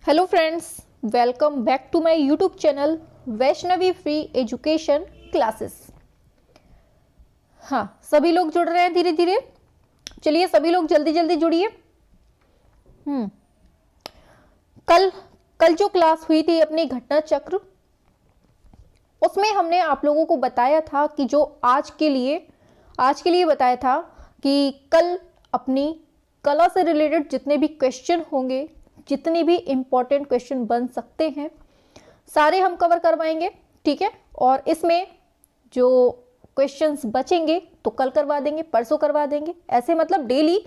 Hello friends, welcome back to my YouTube channel Vaishnavi free education classes. हाँ, सभी लोग जुड़ रहे हैं धीरे धीरे। चलिए सभी लोग जल्दी जल्दी जुड़िए। कल कल जो क्लास हुई थी अपनी घटना चक्र, उसमें हमने आप लोगों को बताया था कि जो आज के लिए बताया था कि कल अपनी कला से रिलेटेड जितने भी क्वेश्चन होंगे, जितने भी इंपॉर्टेंट क्वेश्चन बन सकते हैं, सारे हम कवर करवाएंगे। ठीक है, और इसमें जो क्वेश्चंस बचेंगे तो कल करवा देंगे, परसों करवा देंगे, ऐसे मतलब डेली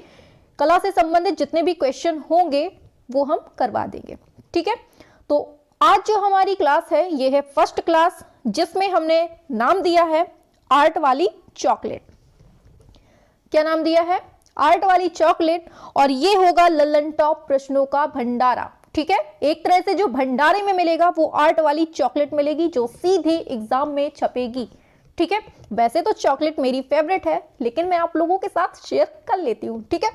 कला से संबंधित जितने भी क्वेश्चन होंगे वो हम करवा देंगे। ठीक है, तो आज जो हमारी क्लास है ये है फर्स्ट क्लास, जिसमें हमने नाम दिया है आर्ट वाली चॉकलेट। क्या नाम दिया है? आर्ट वाली चॉकलेट। और ये होगा ललन टॉप प्रश्नों का भंडारा। ठीक है, एक तरह से जो भंडारे में मिलेगा वो आर्ट वाली चॉकलेट मिलेगी जो सीधे एग्जाम में छपेगी। ठीक है, वैसे तो चॉकलेट मेरी फेवरेट है, लेकिन मैं आप लोगों के साथ शेयर कर लेती हूँ। ठीक है,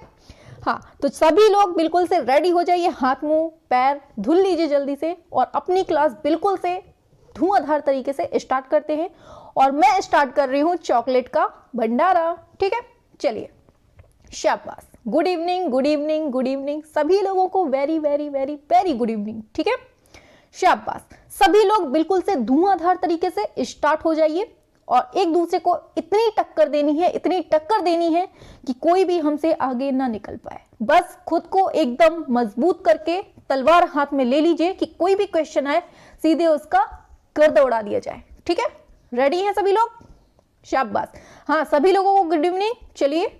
हाँ, तो सभी लोग बिल्कुल से रेडी हो जाइए, हाथ मुंह पैर धुल लीजिए जल्दी से, और अपनी क्लास बिल्कुल से धुआंधार तरीके से स्टार्ट करते हैं। और मैं स्टार्ट कर रही हूँ चॉकलेट का भंडारा। ठीक है, चलिए, शाबाश। Good evening, good evening, good evening सभी लोगों को, very very very very good evening. ठीक है, शाबाश। सभी लोग बिल्कुल से धुआंधार तरीके से स्टार्ट हो जाइए, और एक दूसरे को इतनी टक्कर देनी है कि कोई भी हमसे आगे ना निकल पाए। बस खुद को एकदम मजबूत करके तलवार हाथ में ले लीजिए कि कोई भी क्वेश्चन आए सीधे उसका गर्द उड़ा दिया जाए। ठीक है, रेडी हैं सभी लोग? शाबाश। हाँ, सभी लोगों को गुड इवनिंग। चलिए,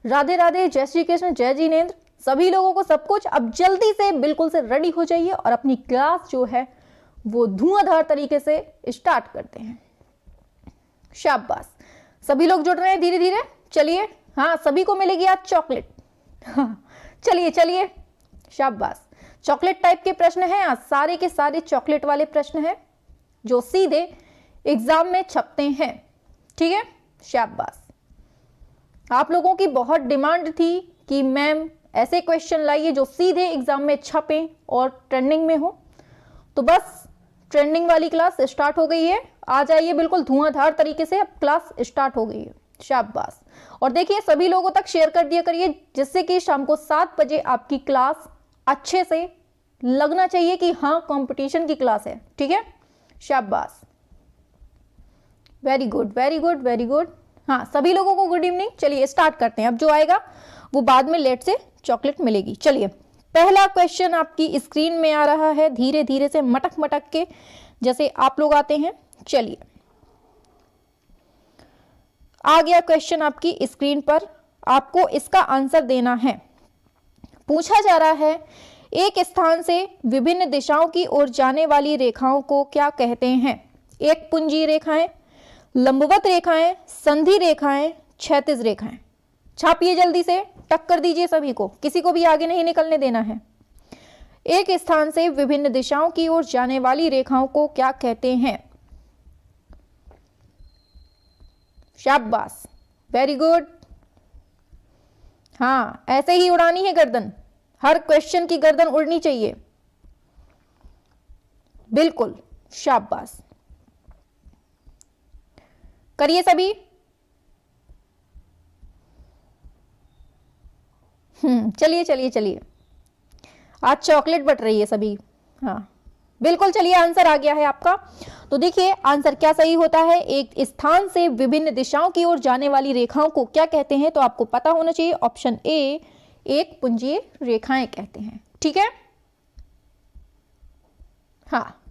राधे राधे, जय श्री कृष्ण, जय जिनेंद्र, सभी लोगों को सब कुछ। अब जल्दी से बिल्कुल से रेडी हो जाइए और अपनी क्लास जो है वो धुआंधार तरीके से स्टार्ट करते हैं। शाबाश, सभी लोग जुड़ रहे हैं धीरे धीरे। चलिए, हाँ, सभी को मिलेगी आज चॉकलेट। हाँ, चलिए चलिए, शाबाश। चॉकलेट टाइप के प्रश्न हैं आज, सारे के सारे चॉकलेट वाले प्रश्न हैं जो सीधे एग्जाम में छपते हैं। ठीक है, शाबाश। आप लोगों की बहुत डिमांड थी कि मैम ऐसे क्वेश्चन लाइए जो सीधे एग्जाम में छपें और ट्रेंडिंग में हो, तो बस ट्रेंडिंग वाली क्लास स्टार्ट हो गई है। आ जाइए बिल्कुल धुआंधार तरीके से, अब क्लास स्टार्ट हो गई है। शाबाश। और देखिए सभी लोगों तक शेयर कर दिया करिए, जिससे कि शाम को 7 बजे आपकी क्लास अच्छे से लगना चाहिए कि हाँ कंपटीशन की क्लास है। ठीक है, शाबाश, very good very good very good. हाँ, सभी लोगों को गुड इवनिंग। चलिए स्टार्ट करते हैं। अब जो आएगा वो बाद में लेट से चॉकलेट मिलेगी। चलिए, पहला क्वेश्चन आपकी स्क्रीन में आ रहा है, धीरे धीरे से मटक मटक के जैसे आप लोग आते हैं। चलिए, आ गया क्वेश्चन आपकी स्क्रीन पर, आपको इसका आंसर देना है। पूछा जा रहा है, एक स्थान से विभिन्न दिशाओं की ओर जाने वाली रेखाओं को क्या कहते हैं? एक पुंजी रेखाएं, लंबवत रेखाएं, संधि रेखाएं, क्षैतिज रेखाएं। छापिए जल्दी से, टक्कर दीजिए सभी को, किसी को भी आगे नहीं निकलने देना है। एक स्थान से विभिन्न दिशाओं की ओर जाने वाली रेखाओं को क्या कहते हैं? शाबाश, वेरी गुड। हाँ, ऐसे ही उड़ानी है गर्दन, हर क्वेश्चन की गर्दन उड़नी चाहिए। बिल्कुल, शाबाश, करिए सभी। चलिए चलिए चलिए, आज चॉकलेट बट रही है सभी। हाँ बिल्कुल, चलिए, आंसर आ गया है आपका। तो देखिए आंसर क्या सही होता है, एक स्थान से विभिन्न दिशाओं की ओर जाने वाली रेखाओं को क्या कहते हैं? तो आपको पता होना चाहिए, ऑप्शन ए, एक पुंजीय रेखाएं कहते हैं। ठीक है, हाँ,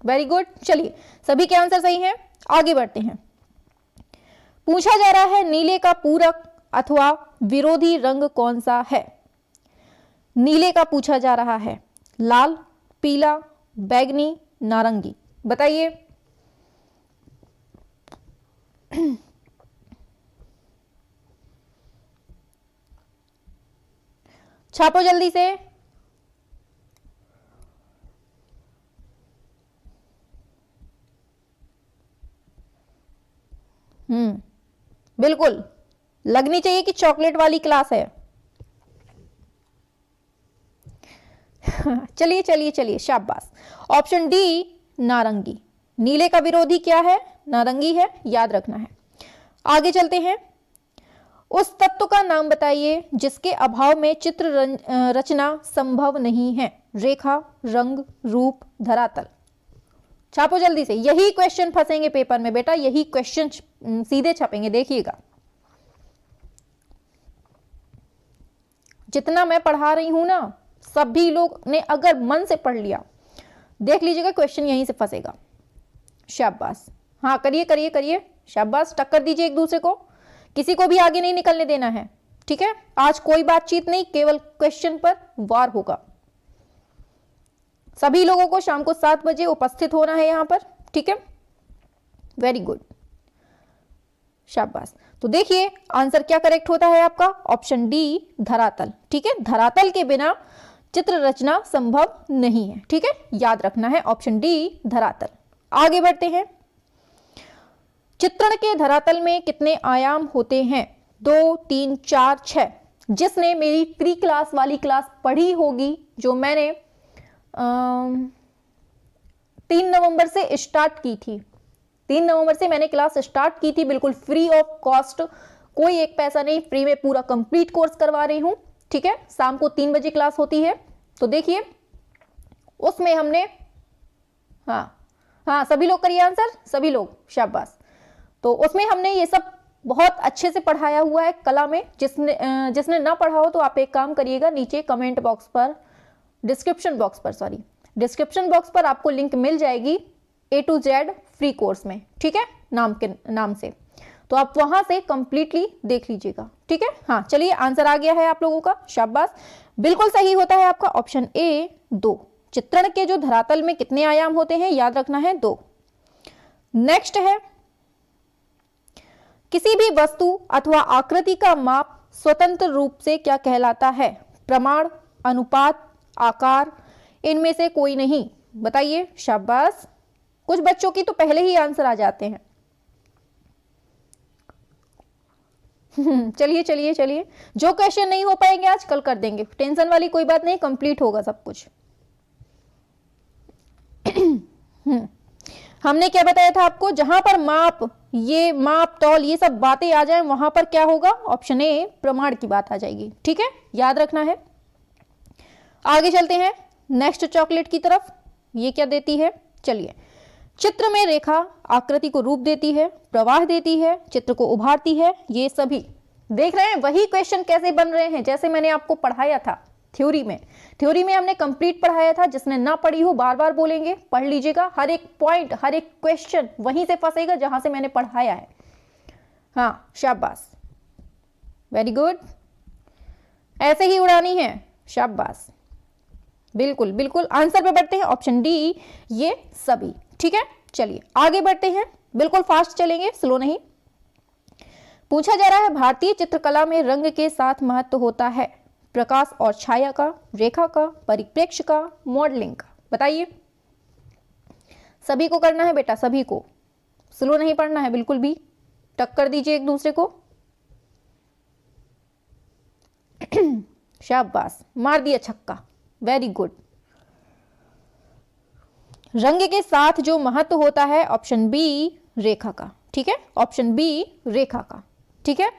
वेरी गुड। चलिए, सभी के आंसर सही हैं, आगे बढ़ते हैं। पूछा जा रहा है, नीले का पूरक अथवा विरोधी रंग कौन सा है? नीले का पूछा जा रहा है, लाल, पीला, बैगनी, नारंगी, बताइए। छापो जल्दी से। बिल्कुल लगनी चाहिए कि चॉकलेट वाली क्लास है। चलिए चलिए चलिए, शाबाश। ऑप्शन डी नारंगी। नीले का विरोधी क्या है? नारंगी है, याद रखना है। आगे चलते हैं। उस तत्व का नाम बताइए जिसके अभाव में चित्र रचना संभव नहीं है। रेखा, रंग, रूप, धरातल। छापो जल्दी से, यही क्वेश्चन फंसेंगे पेपर में बेटा, यही क्वेश्चन सीधे छपेंगे, देखिएगा। जितना मैं पढ़ा रही हूं ना, सभी लोग ने अगर मन से पढ़ लिया, देख लीजिएगा क्वेश्चन यहीं से फंसेगा। शाबाश, हाँ करिए करिए करिए, शाबाश। टक्कर दीजिए एक दूसरे को, किसी को भी आगे नहीं निकलने देना है, ठीक है। आज कोई बातचीत नहीं, केवल क्वेश्चन पर वार होगा। सभी लोगों को शाम को 7 बजे उपस्थित होना है यहां पर, ठीक है। वेरी गुड, शाबाश। तो देखिए आंसर क्या करेक्ट होता है आपका? ऑप्शन डी धरातल, ठीक है। धरातल के बिना चित्र रचना संभव नहीं है, ठीक है, याद रखना है, ऑप्शन डी धरातल। आगे बढ़ते हैं। चित्रण के धरातल में कितने आयाम होते हैं? 2, 3, 4, 6। जिसने मेरी प्री क्लास वाली क्लास पढ़ी होगी, जो मैंने 3 नवंबर से स्टार्ट की थी, 3 नवंबर से मैंने क्लास स्टार्ट की थी, बिल्कुल फ्री ऑफ कॉस्ट, कोई एक पैसा नहीं, फ्री में पूरा कंप्लीट कोर्स करवा रही हूं, ठीक है। शाम को 3 बजे क्लास होती है। तो देखिए उसमें हमने, हाँ सभी लोग करिए आंसर, सभी लोग, शाबाश। तो उसमें हमने ये सब बहुत अच्छे से पढ़ाया हुआ है कला में। जिसने ना पढ़ा हो तो आप एक काम करिएगा, नीचे कमेंट बॉक्स पर, डिस्क्रिप्शन बॉक्स पर आपको लिंक मिल जाएगी A to Z free course में, ठीक है, नाम से। तो आप वहां से कंप्लीटली देख लीजिएगा, ठीक है। हाँ चलिए, आंसर आ गया है आप लोगों का, शाबाश। बिल्कुल सही होता है आपका ऑप्शन ए 2। चित्रण के जो धरातल में कितने आयाम होते हैं? याद रखना है 2। नेक्स्ट है, किसी भी वस्तु अथवा आकृति का माप स्वतंत्र रूप से क्या कहलाता है? प्रमाण, अनुपात, आकार, इनमें से कोई नहीं, बताइए, शाबाश। कुछ बच्चों की तो पहले ही आंसर आ जाते हैं। चलिए चलिए चलिए, जो क्वेश्चन नहीं हो पाएंगे आज कल कर देंगे, टेंशन वाली कोई बात नहीं, कंप्लीट होगा सब कुछ। हमने क्या बताया था आपको? जहां पर माप, ये माप तौल, ये सब बातें आ जाएं, वहां पर क्या होगा? ऑप्शन ए प्रमाण की बात आ जाएगी, ठीक है, याद रखना है। आगे चलते हैं नेक्स्ट चॉकलेट की तरफ। ये क्या देती है? चलिए, चित्र में रेखा आकृति को रूप देती है, प्रवाह देती है, चित्र को उभारती है, ये सभी देख रहे हैं। वही क्वेश्चन कैसे बन रहे हैं जैसे मैंने आपको पढ़ाया था थ्योरी में हमने कंप्लीट पढ़ाया था। जिसने ना पढ़ी हो बार बार बोलेंगे, पढ़ लीजिएगा, हर एक पॉइंट, हर एक क्वेश्चन वहीं से फंसेगा जहां से मैंने पढ़ाया है। हाँ शाबाश, वेरी गुड, ऐसे ही उड़ानी है, शाबाश, बिल्कुल बिल्कुल। आंसर पे बढ़ते हैं, ऑप्शन डी ये सभी, ठीक है। चलिए आगे बढ़ते हैं, बिल्कुल फास्ट चलेंगे, स्लो नहीं। पूछा जा रहा है, भारतीय चित्रकला में रंग के साथ महत्व होता है? प्रकाश और छाया का, रेखा का, परिप्रेक्ष्य का, मॉडलिंग का, बताइए। सभी को करना है बेटा, सभी को, स्लो नहीं पढ़ना है बिल्कुल भी। टक्कर दीजिए एक दूसरे को। शाबाश, मार दिया छक्का, वेरी गुड। रंग के साथ जो महत्व होता है, ऑप्शन बी रेखा का, ठीक है, ऑप्शन बी रेखा का, ठीक है।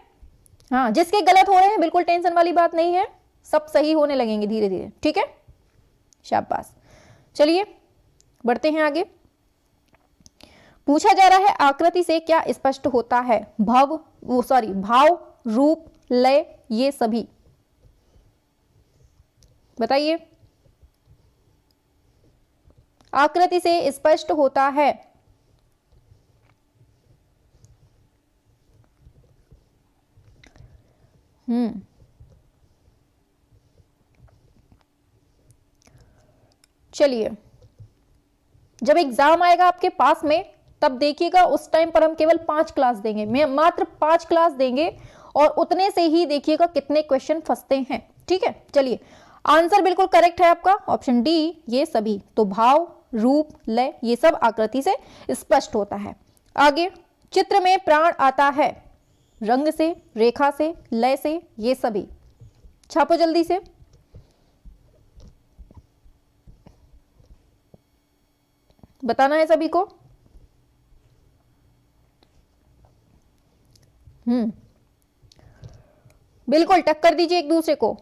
हाँ, जिसके गलत हो रहे हैं बिल्कुल टेंशन वाली बात नहीं है, सब सही होने लगेंगे धीरे धीरे, ठीक है, शाबाश। चलिए बढ़ते हैं आगे। पूछा जा रहा है, आकृति से क्या स्पष्ट होता है? भाव, रूप, लय, ये सभी, बताइए। आकृति से स्पष्ट होता है, चलिए जब एग्जाम आएगा आपके पास में तब देखिएगा, उस टाइम पर हम केवल 5 क्लास देंगे, मैं मात्र 5 क्लास देंगे, और उतने से ही देखिएगा कितने क्वेश्चन फंसते हैं, ठीक है। चलिए आंसर बिल्कुल करेक्ट है आपका, ऑप्शन डी ये सभी। तो भाव, रूप, लय, ये सब आकृति से स्पष्ट होता है। आगे, चित्र में प्राण आता है रंग से, रेखा से, लय से, ये सभी। छापो जल्दी से। बताना है सभी को। बिल्कुल टक्कर दीजिए एक दूसरे को,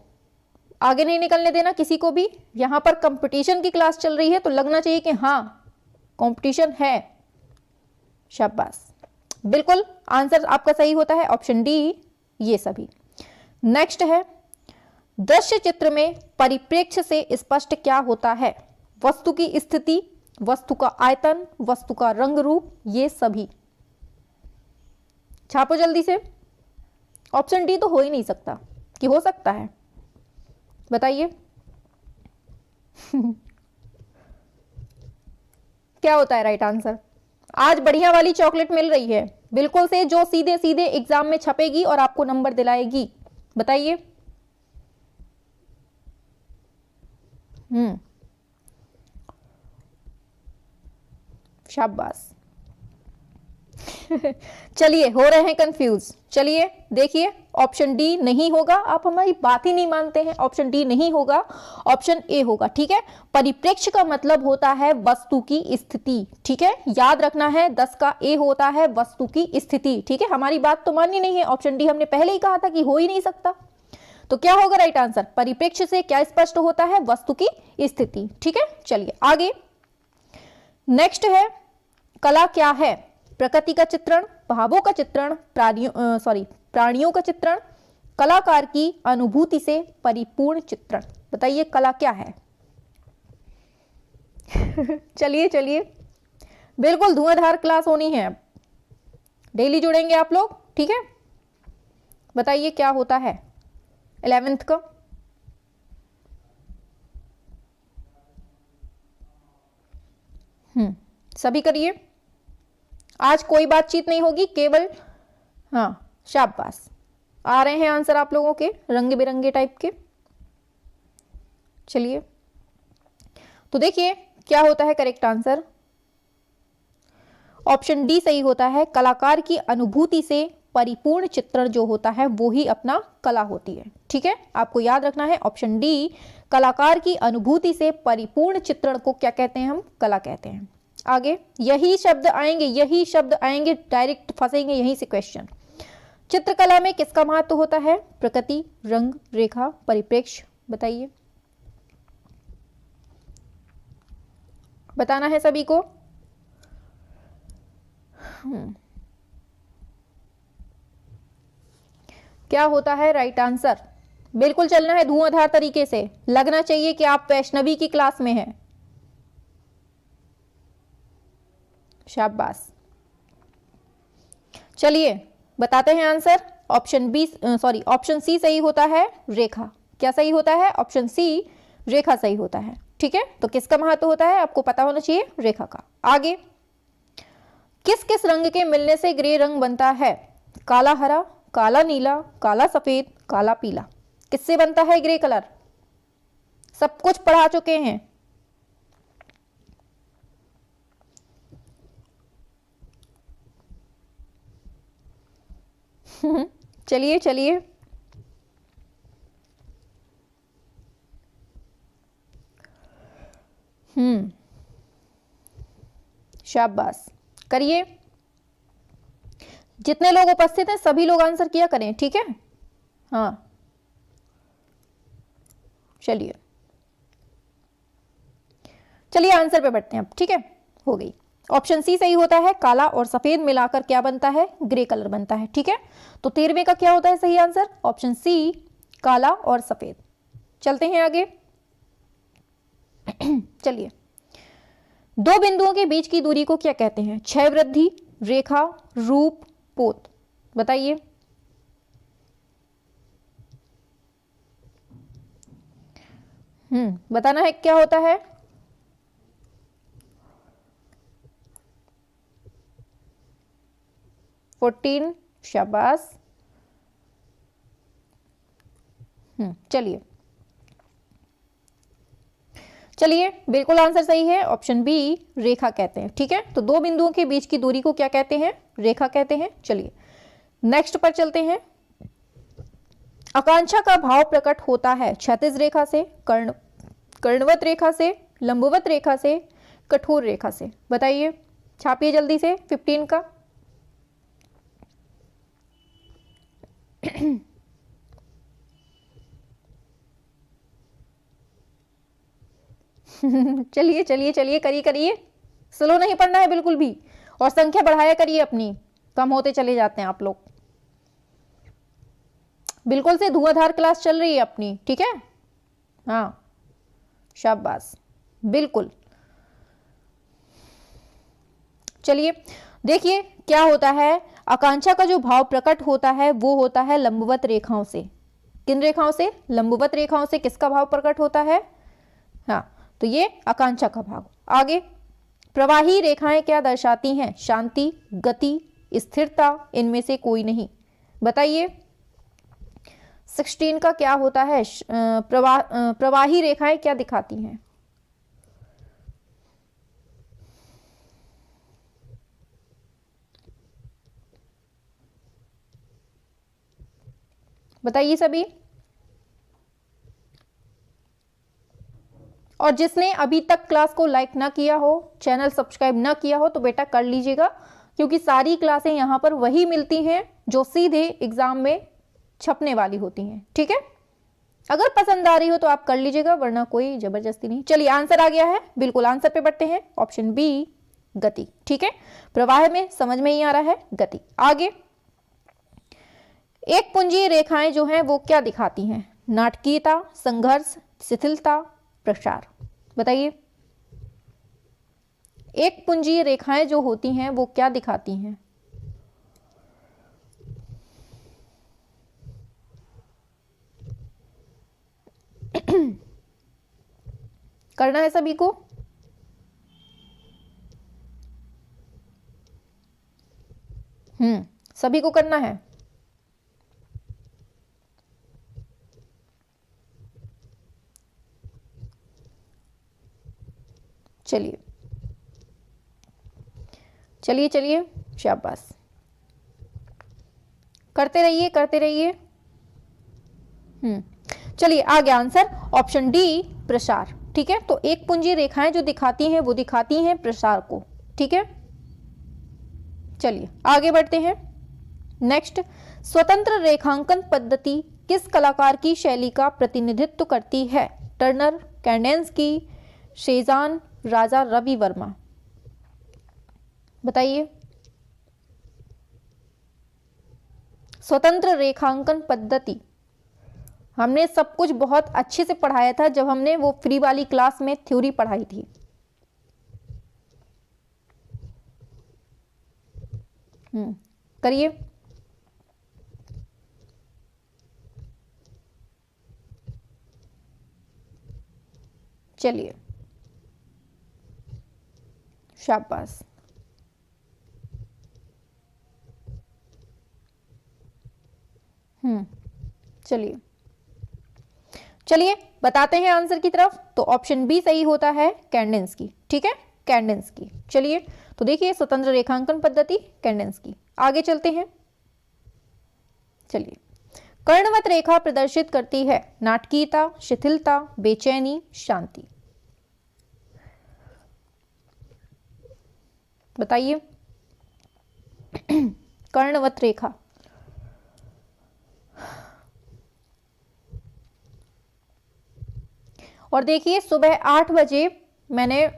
आगे नहीं निकलने देना किसी को भी। यहां पर कंपटीशन की क्लास चल रही है तो लगना चाहिए कि हाँ कंपटीशन है। शाबाश, बिल्कुल आंसर आपका सही होता है ऑप्शन डी, ये सभी। नेक्स्ट है, दृश्य चित्र में परिप्रेक्ष्य से स्पष्ट क्या होता है? वस्तु की स्थिति, वस्तु का आयतन, वस्तु का रंग रूप, ये सभी। छापो जल्दी से। ऑप्शन डी तो हो ही नहीं सकता, कि हो सकता है? बताइए क्या होता है राइट आंसर? आज बढ़िया वाली चॉकलेट मिल रही है बिल्कुल से, जो सीधे सीधे एग्जाम में छपेगी और आपको नंबर दिलाएगी। बताइए। शाबाश चलिए, हो रहे हैं कंफ्यूज। चलिए देखिए, ऑप्शन डी नहीं होगा, आप हमारी बात ही नहीं मानते हैं। ऑप्शन डी नहीं होगा, ऑप्शन ए होगा। ठीक है, परिप्रेक्ष्य का मतलब होता है वस्तु की स्थिति। ठीक है, याद रखना है, 10 का ए होता है वस्तु की स्थिति। ठीक है, हमारी बात तो माननी नहीं है। ऑप्शन डी हमने पहले ही कहा था कि हो ही नहीं सकता। तो क्या होगा राइट आंसर? परिप्रेक्ष्य से क्या स्पष्ट होता है? वस्तु की स्थिति। ठीक है, चलिए आगे। नेक्स्ट है, कला क्या है? प्रकृति का चित्रण, भावों का चित्रण, प्राणियों का चित्रण, कलाकार की अनुभूति से परिपूर्ण चित्रण। बताइए कला क्या है? चलिए चलिए, बिल्कुल धुआंधार क्लास होनी है, डेली जुड़ेंगे आप लोग। ठीक है, बताइए क्या होता है 11th का? सभी करिए, आज कोई बातचीत नहीं होगी, केवल हाँ शाबाश, आ रहे हैं आंसर आप लोगों के रंग बिरंगे टाइप के। चलिए तो देखिए क्या होता है करेक्ट आंसर? ऑप्शन डी सही होता है। कलाकार की अनुभूति से परिपूर्ण चित्रण जो होता है वो ही अपना कला होती है। ठीक है, आपको याद रखना है ऑप्शन डी, कलाकार की अनुभूति से परिपूर्ण चित्रण को क्या कहते हैं? हम कला कहते हैं। आगे यही शब्द आएंगे, डायरेक्ट फंसेंगे यहीं से क्वेश्चन। चित्रकला में किसका महत्व होता है? प्रकृति, रंग, रेखा, परिप्रेक्ष्य। बताइए, बताना है सभी को। क्या होता है राइट आंसर? बिल्कुल चलना है धुआंधार तरीके से, लगना चाहिए कि आप वैष्णवी की क्लास में हैं। शाबाश, चलिए बताते हैं आंसर। ऑप्शन सी सही होता है, रेखा। क्या सही होता है? ऑप्शन सी, रेखा सही होता है। ठीक है, तो किसका महत्व होता है आपको पता होना चाहिए? रेखा का। आगे, किस किस रंग के मिलने से ग्रे रंग बनता है? काला हरा, काला नीला, काला सफेद, काला पीला। किससे बनता है ग्रे कलर? सब कुछ पढ़ा चुके हैं। चलिए चलिए, शाबाश, करिए। जितने लोग उपस्थित हैं सभी लोग आंसर किया करें। ठीक है, हाँ चलिए चलिए आंसर पे बढ़ते हैं अब। ठीक है, हो गई। ऑप्शन सी सही होता है, काला और सफेद मिलाकर क्या बनता है? ग्रे कलर बनता है। ठीक है, तो 13वें का क्या होता है सही आंसर? ऑप्शन सी, काला और सफेद। चलते हैं आगे। चलिए, दो बिंदुओं के बीच की दूरी को क्या कहते हैं? क्षय वृद्धि, रेखा, रूप, पोत। बताइए, बताना है क्या होता है? शाबाश। चलिए चलिए, बिल्कुल आंसर सही है, ऑप्शन बी, रेखा कहते हैं। ठीक है, तो दो बिंदुओं के बीच की दूरी को क्या कहते हैं? रेखा कहते हैं। चलिए नेक्स्ट पर चलते हैं। आकांक्षा का भाव प्रकट होता है क्षैतिज रेखा से, कर्णवत रेखा से, लंबवत रेखा से, कठोर रेखा से? बताइए, छापिए जल्दी से 15 का। चलिए चलिए चलिए, करिए करिए, स्लो नहीं पढ़ना है बिल्कुल भी, और संख्या बढ़ाया करिए अपनी, कम होते चले जाते हैं आप लोग। बिल्कुल से धुआंधार क्लास चल रही है अपनी, ठीक है? हाँ, शाबाश, बिल्कुल। चलिए देखिए क्या होता है, आकांक्षा का जो भाव प्रकट होता है वो होता है लंबवत रेखाओं से। किन रेखाओं से? लंबवत रेखाओं से किसका भाव प्रकट होता है? हाँ, तो ये आकांक्षा का भाव। आगे, प्रवाही रेखाएं क्या दर्शाती हैं? शांति, गति, स्थिरता, इनमें से कोई नहीं। बताइए 16 का क्या होता है? प्रवाही रेखाएं क्या दिखाती हैं? बताइए सभी। और जिसने अभी तक क्लास को लाइक ना किया हो, चैनल सब्सक्राइब ना किया हो, तो बेटा कर लीजिएगा, क्योंकि सारी क्लासें यहाँ पर वही मिलती हैं जो सीधे एग्जाम में छपने वाली होती हैं, ठीक है? अगर पसंद आ रही हो तो आप कर लीजिएगा, वरना कोई जबरदस्ती नहीं। चलिए आंसर आ गया है, बिल्कुल आंसर पे बढ़ते हैं। ऑप्शन बी, गति, ठीक है? प्रवाह में समझ में ही आ रहा है, गति। आगे, एक पुंजीय रेखाएं जो हैं वो क्या दिखाती हैं? नाटकीयता, संघर्ष, शिथिलता, प्रसार। बताइए, एक पुंजीय रेखाएं जो होती हैं वो क्या दिखाती हैं? करना है सभी को? सभी को करना है। चलिए चलिए चलिए, शाबाश, करते रहिए करते रहिए। चलिए आ गया आंसर, ऑप्शन डी, प्रसार, ठीक है? तो एक पुंजी रेखाएं जो दिखाती हैं वो दिखाती हैं प्रसार को, ठीक है? चलिए आगे बढ़ते हैं। नेक्स्ट, स्वतंत्र रेखांकन पद्धति किस कलाकार की शैली का प्रतिनिधित्व करती है? टर्नर, कैंडेंस्की, शेजान, राजा रवि वर्मा। बताइए, स्वतंत्र रेखांकन पद्धति हमने सब कुछ बहुत अच्छे से पढ़ाया था जब हमने वो फ्री वाली क्लास में थ्योरी पढ़ाई थी। करिए। चलिए, शाबाश। चलिए चलिए बताते हैं आंसर की तरफ। तो ऑप्शन बी सही होता है, कैंडेंस्की, ठीक है? कैंडेंस्की। चलिए तो देखिए, स्वतंत्र रेखांकन पद्धति कैंडेंस्की। आगे चलते हैं। चलिए, कर्णवत रेखा प्रदर्शित करती है नाटकीयता, शिथिलता, बेचैनी, शांति। बताइए, कर्णवत रेखा और देखिए सुबह 8 बजे मैंने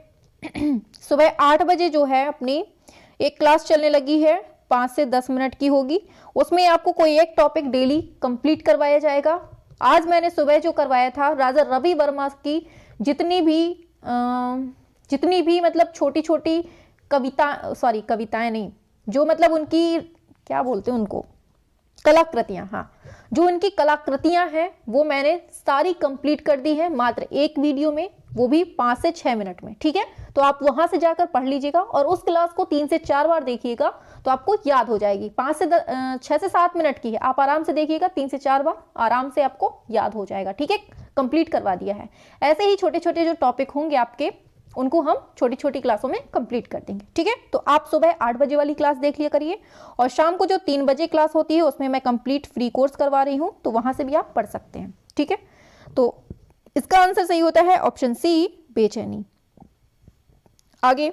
सुबह 8 बजे जो है अपनी एक क्लास चलने लगी है, 5 से 10 मिनट की होगी। उसमें आपको कोई एक टॉपिक डेली कंप्लीट करवाया जाएगा। आज मैंने सुबह जो करवाया था राजा रवि वर्मा की जितनी भी मतलब छोटी छोटी कविताएं नहीं, जो मतलब उनकी क्या बोलते हैं उनको, कलाकृतियां, हाँ, जो उनकी कलाकृतियां हैं वो मैंने सारी कंप्लीट कर दी है मात्र एक वीडियो में, वो भी 5 से 6 मिनट में, ठीक है? तो आप वहां से जाकर पढ़ लीजिएगा और उस क्लास को 3 से 4 बार देखिएगा तो आपको याद हो जाएगी। 6 से 7 मिनट की है, आप आराम से देखिएगा, 3 से 4 बार आराम से आपको याद हो जाएगा, ठीक है? कंप्लीट करवा दिया है। ऐसे ही छोटे छोटे जो टॉपिक होंगे आपके, उनको हम छोटी छोटी क्लासों में कंप्लीट कर देंगे, ठीक है? तो आप सुबह 8 बजे वाली क्लास देख लिया करिए और शाम को जो 3 बजे क्लास होती है उसमें मैं कंप्लीट फ्री कोर्स करवा रही हूं, तो वहां से भी आप पढ़ सकते हैं, ठीक है? तो इसका आंसर सही होता है ऑप्शन सी, बेचैनी। आगे,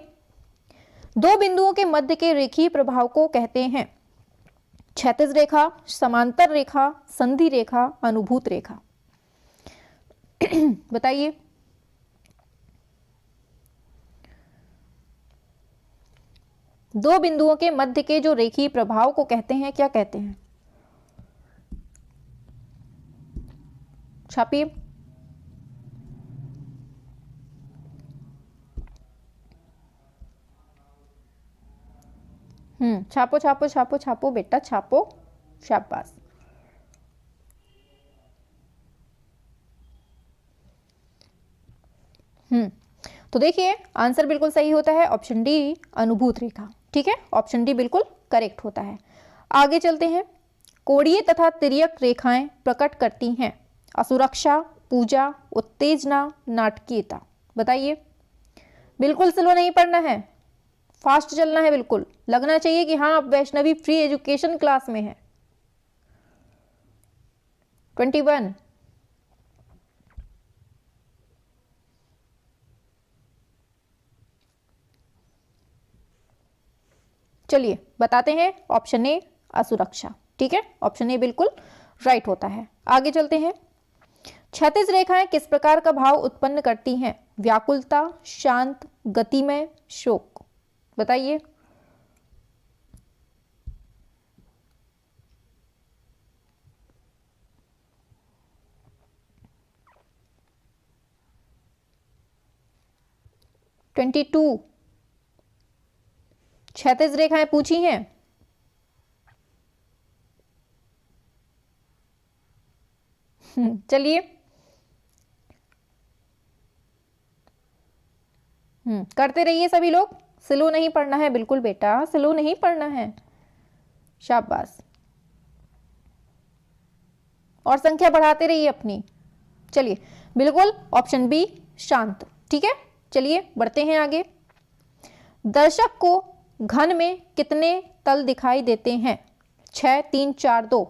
दो बिंदुओं के मध्य के रेखीय प्रभाव को कहते हैं क्षैतिज रेखा, समांतर रेखा, संधि रेखा, अनुभूत रेखा। बताइए। दो बिंदुओं के मध्य के जो रेखीय प्रभाव को कहते हैं, क्या कहते हैं? छापिए। छापो छापो छापो छापो बेटा, छापो, शाबाश। तो देखिए आंसर बिल्कुल सही होता है ऑप्शन डी, अनुभूत रेखा। ठीक है, ऑप्शन डी बिल्कुल करेक्ट होता है। आगे चलते हैं। कोणीय तथा तिर्यक रेखाएं प्रकट करती हैं असुरक्षा, पूजा, उत्तेजना, नाटकीयता। बताइए। बिल्कुल स्लो नहीं पढ़ना है, फास्ट चलना है, बिल्कुल लगना चाहिए कि हाँ आप वैष्णवी फ्री एजुकेशन क्लास में है। 21। चलिए बताते हैं। ऑप्शन ए असुरक्षा। ठीक है, ऑप्शन ए बिल्कुल राइट होता है। आगे चलते हैं। क्षैतिज रेखाएं किस प्रकार का भाव उत्पन्न करती हैं? व्याकुलता, शांत, गतिमय, शोक। बताइए। Twenty two. क्षैतिज रेखाएं पूछी हैं। चलिए। करते रहिए सभी लोग, स्लो नहीं पढ़ना है बिल्कुल बेटा, स्लो नहीं पढ़ना है, शाबाश। और संख्या बढ़ाते रहिए अपनी। चलिए, बिल्कुल ऑप्शन बी शांत। ठीक है, चलिए बढ़ते हैं आगे। दर्शक को घन में कितने तल दिखाई देते हैं? 6, 3, 4, 2।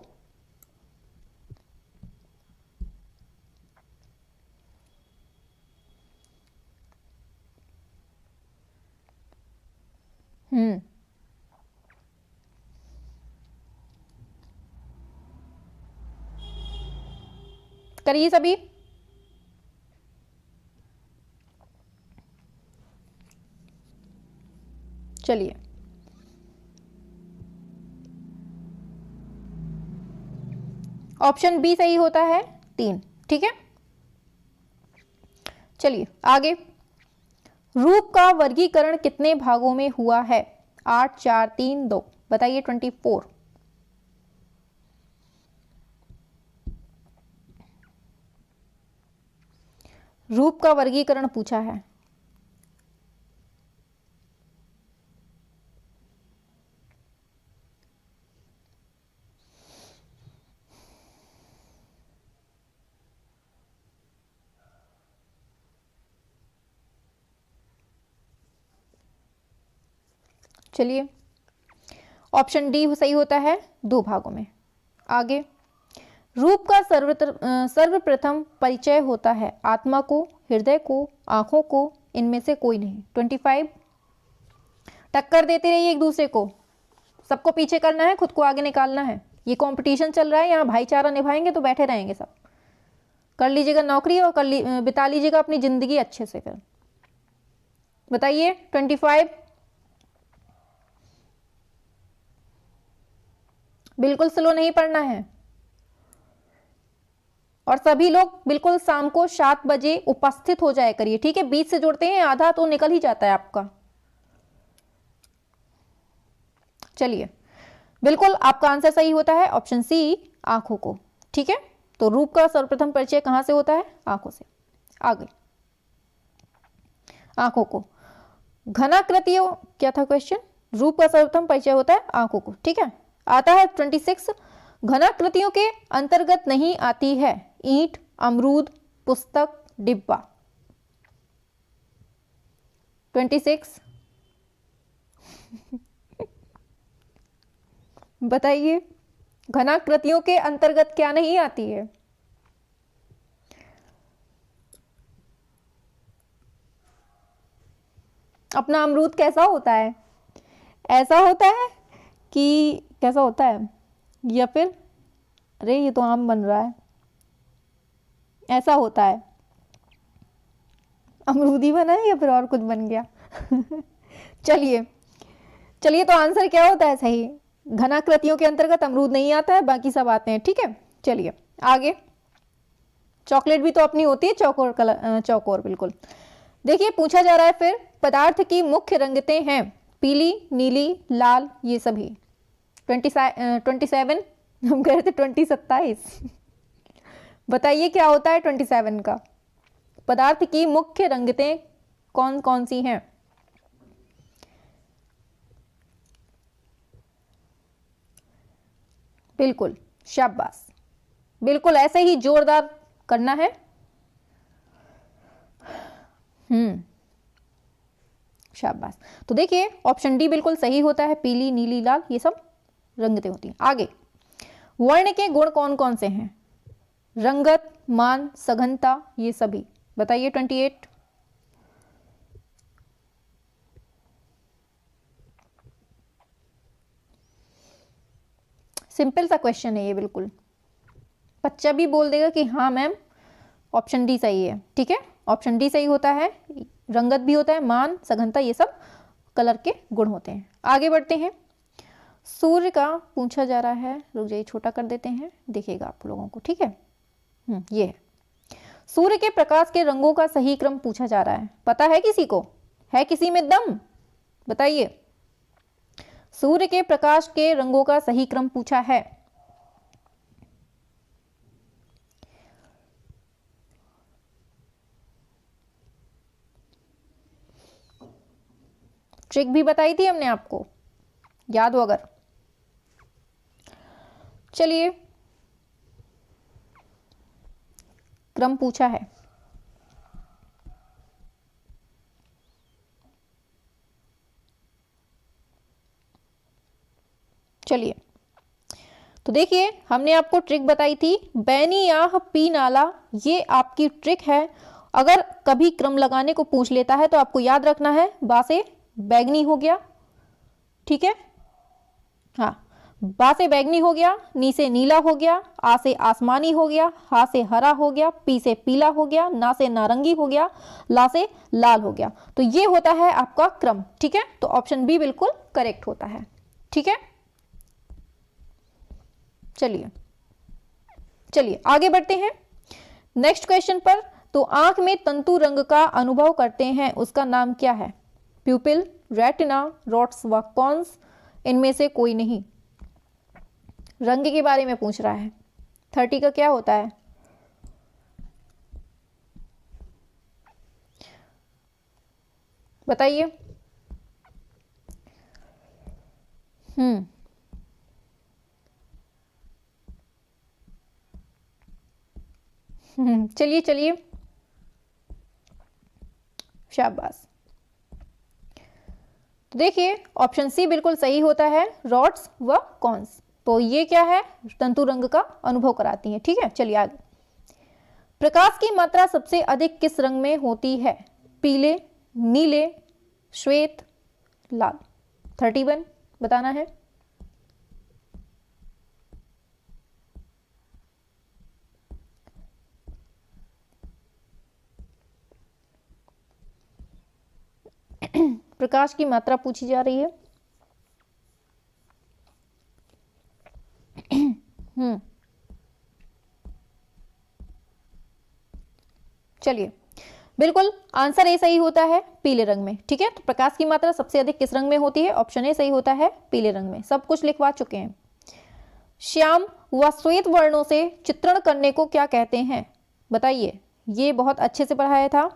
करिए सभी। चलिए, ऑप्शन बी सही होता है, 3। ठीक है, चलिए आगे। रूप का वर्गीकरण कितने भागों में हुआ है? 8, 4, 3, 2। बताइए। 24। रूप का वर्गीकरण पूछा है। चलिए, ऑप्शन डी सही होता है, 2 भागों में। आगे। रूप का सर्वप्रथम परिचय होता है आत्मा को, हृदय को, आंखों को, इनमें से कोई नहीं। 25। टक्कर देते रहिए एक दूसरे को, सबको पीछे करना है, खुद को आगे निकालना है। ये कंपटीशन चल रहा है, यहाँ भाईचारा निभाएंगे तो बैठे रहेंगे सब। कर लीजिएगा नौकरी और बिता लीजिएगा अपनी जिंदगी अच्छे से। फिर बताइए। 25। बिल्कुल स्लो नहीं पढ़ना है। और सभी लोग बिल्कुल शाम को 7 बजे उपस्थित हो जाए करिए। ठीक है, 20 से जोड़ते हैं, आधा तो निकल ही जाता है आपका। चलिए, बिल्कुल आपका आंसर सही होता है, ऑप्शन सी, आंखों को। ठीक है, तो रूप का सर्वप्रथम परिचय कहां से होता है? आंखों से। आगे। आंखों को घनाकृतियों, क्या था क्वेश्चन? रूप का सर्वप्रथम परिचय होता है आंखों को। ठीक है, आता है 26। घनाकृतियों के अंतर्गत नहीं आती है ईंट, अमरूद, पुस्तक, डिब्बा। 26। बताइए, घनाकृतियों के अंतर्गत क्या नहीं आती है? अपना अमरूद कैसा होता है? ऐसा होता है कि कैसा होता है? या फिर अरे ये तो आम बन रहा है, ऐसा होता है? अमरूद ही बना है या फिर और कुछ बन गया? चलिए चलिए, तो आंसर क्या होता है सही? घनाकृतियों के अंतर्गत अमरूद नहीं आता है, बाकी सब आते हैं। ठीक है, चलिए आगे। चॉकलेट भी तो अपनी होती है, चौकोर कलर, चौकोर, बिल्कुल। देखिए पूछा जा रहा है फिर, पदार्थ की मुख्य रंगतें हैं पीली, नीली, लाल, ये सभी। 27 हम कह रहे थे 27। बताइए क्या होता है 27 का? पदार्थ की मुख्य रंगतें कौन कौन सी हैं? बिल्कुल, शाबाश, बिल्कुल ऐसे ही जोरदार करना है। शाबाश। तो देखिए ऑप्शन डी बिल्कुल सही होता है, पीली, नीली, लाल, ये सब रंगतें होती हैं। आगे, वर्ण के गुण कौन कौन से हैं? रंगत, मान, सघनता, ये सभी। बताइए 28। सिंपल सा क्वेश्चन है ये, बिल्कुल बच्चा भी बोल देगा कि हाँ मैम ऑप्शन डी सही है। ठीक है, ऑप्शन डी सही होता है। रंगत भी होता है, मान, सघनता, ये सब कलर के गुण होते हैं। आगे बढ़ते हैं। सूर्य का पूछा जा रहा है, रुक जाइए छोटा कर देते हैं, देखिएगा आप लोगों को। ठीक है, ये है सूर्य के प्रकाश के रंगों का सही क्रम पूछा जा रहा है। पता है किसी को? है किसी में दम? बताइए। सूर्य के प्रकाश के रंगों का सही क्रम पूछा है। ट्रिक भी बताई थी हमने आपको, याद हो अगर। चलिए, क्रम पूछा है। चलिए, तो देखिए हमने आपको ट्रिक बताई थी, बैनी याह पी नाला, ये आपकी ट्रिक है। अगर कभी क्रम लगाने को पूछ लेता है तो आपको याद रखना है, बा से बैगनी हो गया, ठीक है, हाँ, बा से बैगनी हो गया, नी से नीला हो गया, आ से आसमानी हो गया, हा से हरा हो गया, पी से पीला हो गया, ना से नारंगी हो गया, ला से लाल हो गया। तो ये होता है आपका क्रम। ठीक है, तो ऑप्शन बी बिल्कुल करेक्ट होता है। ठीक है, चलिए चलिए आगे बढ़ते हैं नेक्स्ट क्वेश्चन पर। तो आंख में तंतु रंग का अनुभव करते हैं, उसका नाम क्या है? प्यूपिल, रेटिना, रोड्स व कॉन्स, इनमें से कोई नहीं। रंग के बारे में पूछ रहा है। 30 का क्या होता है? बताइए। चलिए चलिए, शाबाश। तो देखिए ऑप्शन सी बिल्कुल सही होता है, रॉड्स व कॉन्स। तो ये क्या है? तंतु रंग का अनुभव कराती हैं। ठीक है, चलिए आगे। प्रकाश की मात्रा सबसे अधिक किस रंग में होती है? पीले, नीले, श्वेत, लाल। 31 बताना है। प्रकाश की मात्रा पूछी जा रही है। चलिए, बिल्कुल आंसर ए सही होता है, पीले रंग में। ठीक है, तो प्रकाश की मात्रा सबसे अधिक किस रंग में होती है? ऑप्शन ए सही होता है, पीले रंग में। सब कुछ लिखवा चुके हैं। श्याम व श्वेत वर्णों से चित्रण करने को क्या कहते हैं? बताइए, ये बहुत अच्छे से पढ़ाया था।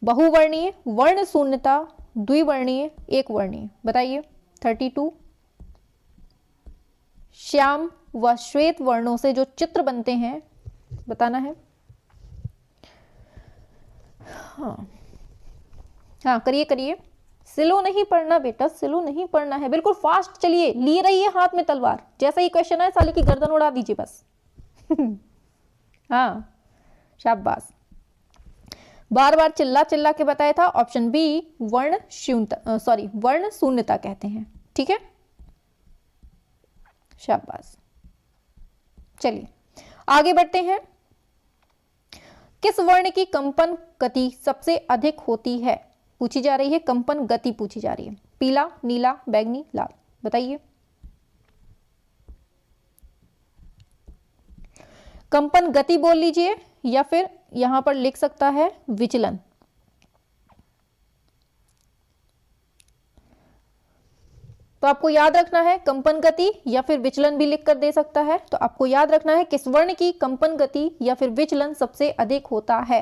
बहुवर्णीय, वर्ण शून्यता, द्विवर्णीय, एक वर्णीय। बताइए 32। श्याम व श्वेत वर्णों से जो चित्र बनते हैं बताना है। हाँ करिए करिए, स्लो नहीं पढ़ना बेटा, स्लो नहीं पढ़ना है, बिल्कुल फास्ट चलिए। लिए रहिए हाथ में तलवार, जैसा ही क्वेश्चन है साले की गर्दन उड़ा दीजिए बस। हाँ शाबाश। बार बार चिल्ला चिल्ला के बताया था। ऑप्शन बी वर्ण शून्यता, सॉरी वर्ण शून्यता कहते हैं। ठीक है, शाबाश। चलिए आगे बढ़ते हैं। किस वर्ण की कंपन गति सबसे अधिक होती है पूछी जा रही है, कंपन गति पूछी जा रही है। पीला, नीला, बैंगनी, लाल, बताइए। कंपन गति बोल लीजिए या फिर यहां पर लिख सकता है विचलन। तो आपको याद रखना है कंपन गति या फिर विचलन भी लिख कर दे सकता है। तो आपको याद रखना है किस वर्ण की कंपन गति या फिर विचलन सबसे अधिक होता है।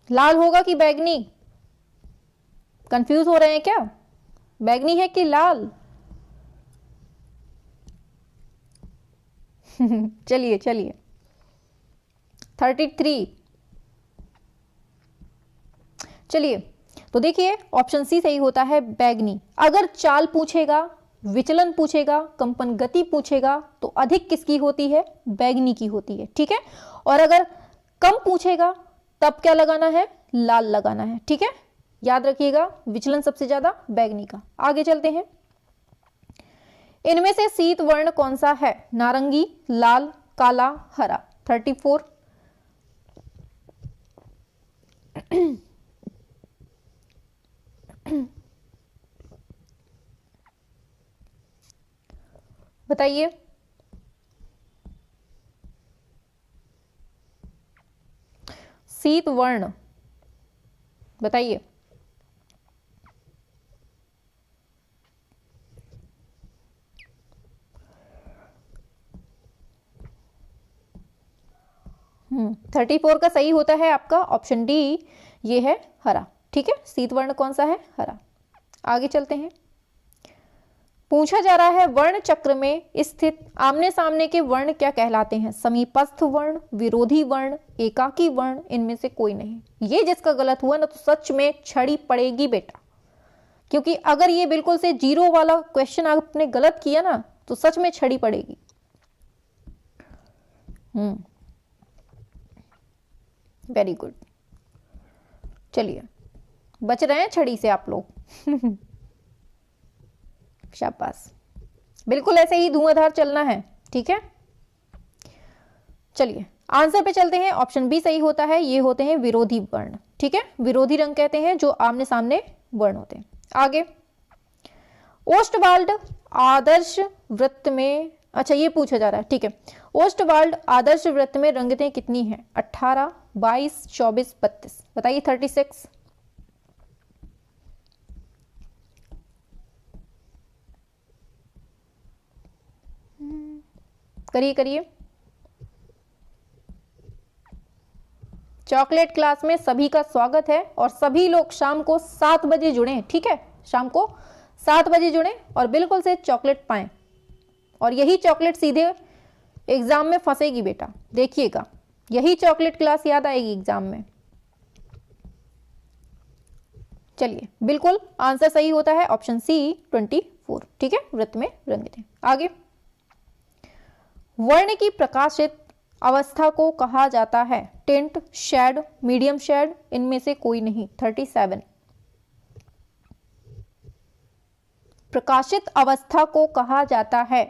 लाल होगा कि बैगनी? कंफ्यूज हो रहे हैं क्या? बैगनी है कि लाल? चलिए चलिए 33। चलिए तो देखिए ऑप्शन सी सही होता है बैगनी। अगर चाल पूछेगा, विचलन पूछेगा, कंपन गति पूछेगा तो अधिक किसकी होती है? बैगनी की होती है। ठीक है, और अगर कम पूछेगा तब क्या लगाना है? लाल लगाना है। ठीक है, याद रखिएगा विचलन सबसे ज्यादा बैगनी का। आगे चलते हैं। इनमें से शीत वर्ण कौन सा है? नारंगी, लाल, काला, हरा। 34। बताइए। शीत वर्ण बताइए। हम्म, 34 का सही होता है आपका ऑप्शन डी, ये है हरा। ठीक है, शीत वर्ण कौन सा है? हरा। आगे चलते हैं। पूछा जा रहा है वर्ण चक्र में स्थित आमने सामने के वर्ण क्या कहलाते हैं? समीपस्थ वर्ण, विरोधी वर्ण, एकाकी वर्ण, इनमें से कोई नहीं। ये जिसका गलत हुआ ना तो सच में छड़ी पड़ेगी बेटा, क्योंकि अगर ये बिल्कुल से जीरो वाला क्वेश्चन आपने गलत किया ना तो सच में छड़ी पड़ेगी। Very good. चलिए बच रहे हैं छड़ी से आप लोग। शाबाश, बिल्कुल ऐसे ही धुआंधार चलना है। ठीक है, चलिए आंसर पे चलते हैं। ऑप्शन बी सही होता है, ये होते हैं विरोधी वर्ण। ठीक है, विरोधी रंग कहते हैं जो आमने सामने वर्ण होते हैं। आगे, ओस्टवाल्ड आदर्श वृत्त में, अच्छा ये पूछा जा रहा है। ठीक है, ओस्टवाल्ड आदर्श वृत्त में रंगतें कितनी हैं? 18, 22, 24, 32, बताइए। 36। करिए करिए। चॉकलेट क्लास में सभी का स्वागत है और सभी लोग शाम को 7 बजे जुड़े। ठीक है, शाम को 7 बजे जुड़े और बिल्कुल से चॉकलेट पाएं, और यही चॉकलेट सीधे एग्जाम में फंसेगी बेटा, देखिएगा यही चॉकलेट क्लास याद आएगी एग्जाम में। चलिए बिल्कुल आंसर सही होता है ऑप्शन सी 24। ठीक है, वृत्त में रंगते। आगे, वर्ण की प्रकाशित अवस्था को कहा जाता है? टिंट, शेड, मीडियम शेड, इनमें से कोई नहीं। 37। प्रकाशित अवस्था को कहा जाता है?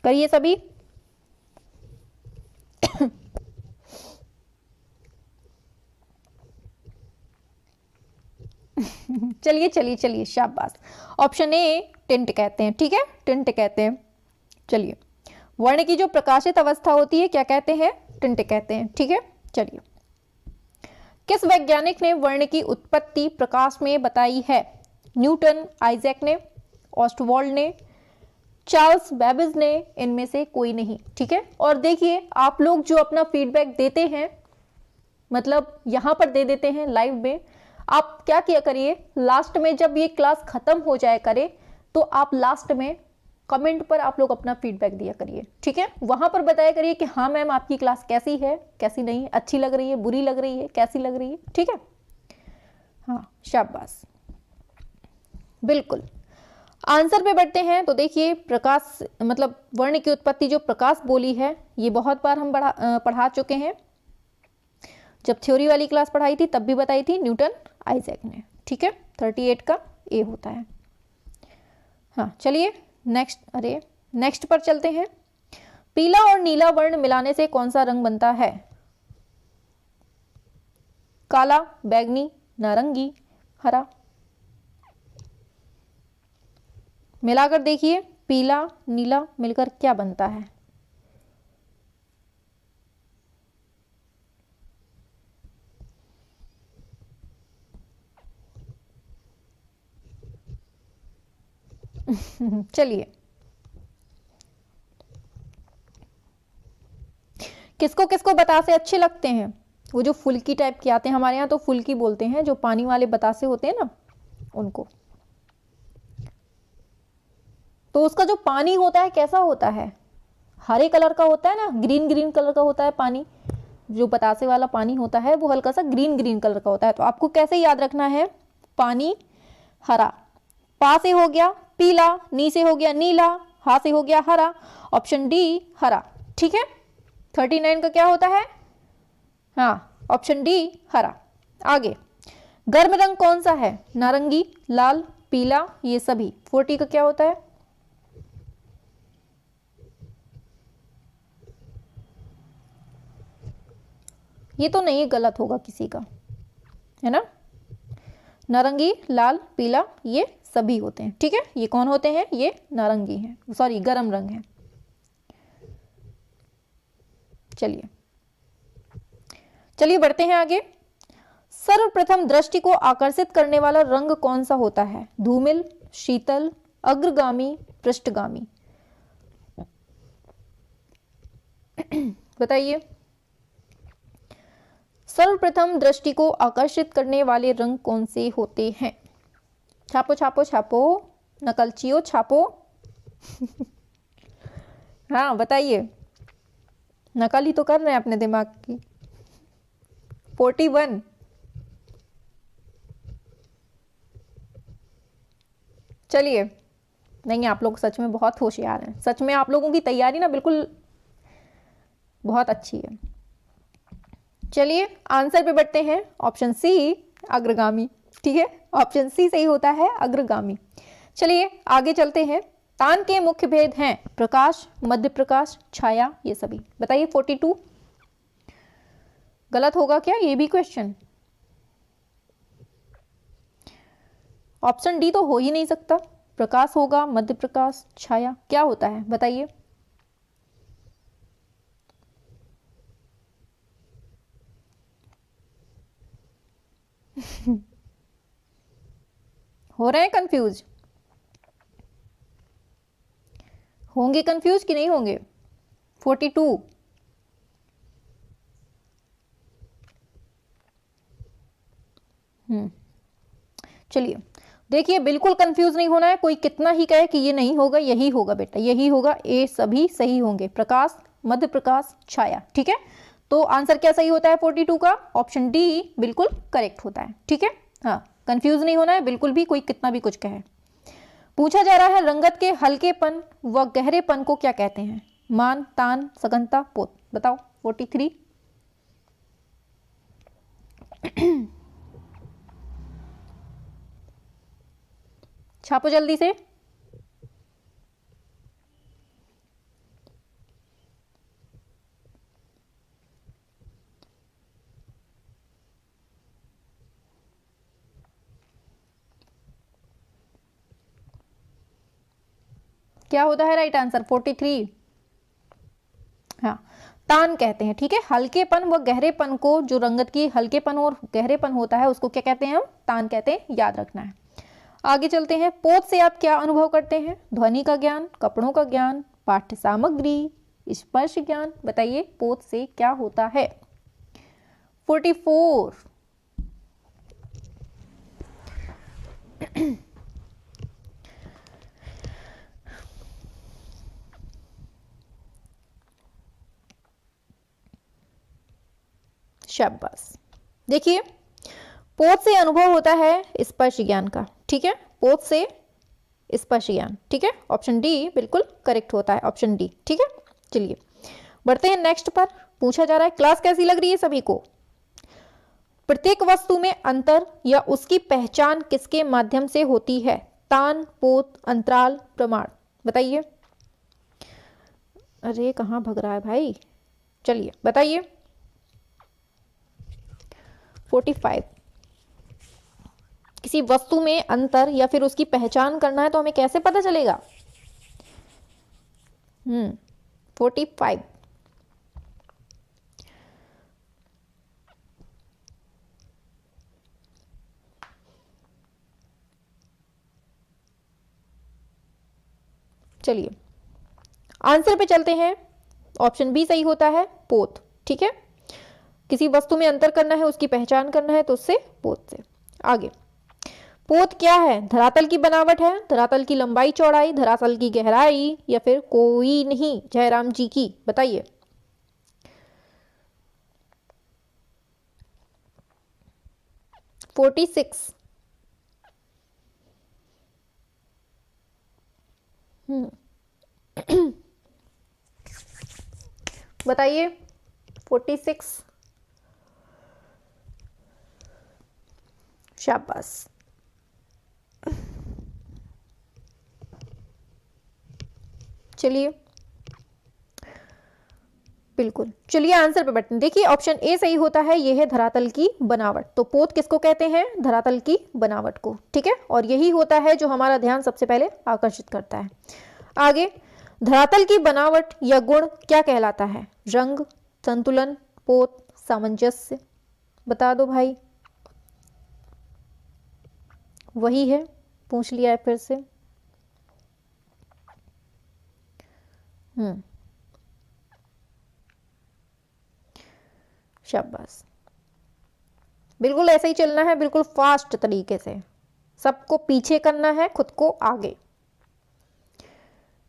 करिए सभी। चलिए चलिए चलिए, शाबाश। ऑप्शन ए टिंट कहते हैं। ठीक है, टिंट कहते हैं। चलिए, वर्ण की जो प्रकाशित अवस्था होती है क्या कहते हैं? टिंट कहते हैं। ठीक है, चलिए। किस वैज्ञानिक ने वर्ण की उत्पत्ति प्रकाश में बताई है? न्यूटन, आइजैक ने, ऑस्टवाल्ड ने, चार्ल्स बेबेज ने, इनमें से कोई नहीं। ठीक है, और देखिए आप लोग जो अपना फीडबैक देते हैं, मतलब यहां पर दे देते हैं लाइव में, आप क्या किया करिए, लास्ट में जब ये क्लास खत्म हो जाए करे तो आप लास्ट में कमेंट पर आप लोग अपना फीडबैक दिया करिए, ठीक है। वहां पर बताया करिए कि हाँ मैम आपकी क्लास कैसी है, कैसी नहीं, अच्छी लग रही है, बुरी लग रही है, कैसी लग रही है, ठीक है। हाँ शाबाश, बिल्कुल। आंसर पे बढ़ते हैं। तो देखिए प्रकाश मतलब वर्ण की उत्पत्ति जो प्रकाश बोली है, ये बहुत बार हम पढ़ा चुके हैं। जब थ्योरी वाली क्लास पढ़ाई थी तब भी बताई थी न्यूटन आइजैक ने, ठीक है। 38 का ए होता है। हाँ चलिए नेक्स्ट पर चलते हैं। पीला और नीला वर्ण मिलाने से कौन सा रंग बनता है? काला, बैगनी, नारंगी, हरा। मिलाकर देखिए पीला नीला मिलकर क्या बनता है? चलिए किसको किसको बतासे अच्छे लगते हैं? वो जो फुल्की टाइप के आते हैं, हमारे यहाँ तो फुल्की बोलते हैं, जो पानी वाले बतासे होते हैं ना उनको। तो उसका जो पानी होता है कैसा होता है? हरे कलर का होता है ना, ग्रीन ग्रीन कलर का होता है पानी। जो बतासे वाला पानी होता है वो हल्का सा ग्रीन ग्रीन कलर का होता है। तो आपको कैसे याद रखना है? पानी हरा, पा से हो गया पीला, नी से हो गया नीला, हा से हो गया हरा। ऑप्शन डी हरा, ठीक है। 39 का क्या होता है? हाँ ऑप्शन डी हरा। आगे गर्म रंग कौन सा है? नारंगी, लाल, पीला, ये सभी। 40 का क्या होता है? ये तो नहीं, गलत होगा किसी का, है ना। नारंगी, लाल, पीला ये सभी होते हैं, ठीक है। ये कौन होते हैं? ये नारंगी हैं, सॉरी गर्म रंग है। चलिए बढ़ते हैं आगे। सर्वप्रथम दृष्टि को आकर्षित करने वाला रंग कौन सा होता है? धूमिल, शीतल, अग्रगामी, पृष्ठगामी। बताइए। सर्वप्रथम दृष्टि को आकर्षित करने वाले रंग कौन से होते हैं? छापो छापो छापो, नकलचियो छापो। हाँ बताइए, नकल ही तो कर रहे हैं अपने दिमाग की। 41। चलिए, नहीं आप लोग सच में बहुत होशियार हैं, सच में आप लोगों की तैयारी ना बिल्कुल बहुत अच्छी है। चलिए आंसर पे बढ़ते हैं। ऑप्शन सी अग्रगामी, ठीक है। ऑप्शन सी सही होता है, अग्रगामी। चलिए आगे चलते हैं। तान के मुख्य भेद हैं प्रकाश, मध्य प्रकाश, छाया, ये सभी। बताइए 42 गलत होगा क्या? ये भी क्वेश्चन। ऑप्शन डी तो हो ही नहीं सकता। प्रकाश होगा, मध्य प्रकाश, छाया, क्या होता है बताइए। हो रहे हैं कंफ्यूज? होंगे कंफ्यूज कि नहीं होंगे? 42। चलिए देखिए, बिल्कुल कंफ्यूज नहीं होना है। कोई कितना ही कहे कि ये नहीं होगा, यही होगा बेटा, यही होगा। ए सभी सही होंगे, प्रकाश, मध्य प्रकाश, छाया, ठीक है। तो आंसर क्या सही होता है 42 का? ऑप्शन डी बिल्कुल करेक्ट होता है, ठीक है। हाँ कंफ्यूज नहीं होना है बिल्कुल भी, कोई कितना भी कुछ कहे। पूछा जा रहा है रंगत के हल्केपन व गहरेपन को क्या कहते हैं? मान, तान, सघनता, पोत। बताओ 43। छापो जल्दी से। क्या होता है राइट आंसर? 43। हाँ तान कहते हैं, ठीक है। हल्केपन व गहरेपन को, जो रंगत की हल्केपन और गहरेपन होता है उसको क्या कहते हैं? हम तान कहते हैं, याद रखना है। आगे चलते हैं। पोत से आप क्या अनुभव करते हैं? ध्वनि का ज्ञान, कपड़ों का ज्ञान, पाठ्य सामग्री, स्पर्श ज्ञान। बताइए पोत से क्या होता है? 44। शाबाश। देखिए, पोत से अनुभव होता है स्पर्श ज्ञान का, ठीक है, पोत से स्पर्श ज्ञान, ठीक है, ऑप्शन डी बिल्कुल करेक्ट होता है, ऑप्शन डी, ठीक है। चलिए बढ़ते हैं नेक्स्ट पर। पूछा जा रहा है, क्लास कैसी लग रही है सभी को? प्रत्येक वस्तु में अंतर या उसकी पहचान किसके माध्यम से होती है? तान, पोत, अंतराल, प्रमाण, बताइए। अरे कहाँ भग रहा है भाई, चलिए बताइए। 45। किसी वस्तु में अंतर या फिर उसकी पहचान करना है तो हमें कैसे पता चलेगा? 45। चलिए आंसर पे चलते हैं। ऑप्शन बी सही होता है, पोत, ठीक है। किसी वस्तु में अंतर करना है, उसकी पहचान करना है तो उससे पोत से। आगे, पोत क्या है? धरातल की बनावट है, धरातल की लंबाई चौड़ाई, धरातल की गहराई, या फिर कोई नहीं? जयराम जी की, बताइए। $46। बताइए 46। शाबाश। चलिए बिल्कुल, चलिए आंसर पे बढ़ते हैं। देखिए ऑप्शन ए सही होता है, यह है धरातल की बनावट। तो पोत किसको कहते हैं? धरातल की बनावट को, ठीक है, और यही होता है जो हमारा ध्यान सबसे पहले आकर्षित करता है। आगे, धरातल की बनावट या गुण क्या कहलाता है? रंग, संतुलन, पोत, सामंजस्य, बता दो भाई। वही है, पूछ लिया है फिर से। शाबाश, बिल्कुल ऐसे ही चलना है, बिल्कुल फास्ट तरीके से, सबको पीछे करना है, खुद को आगे।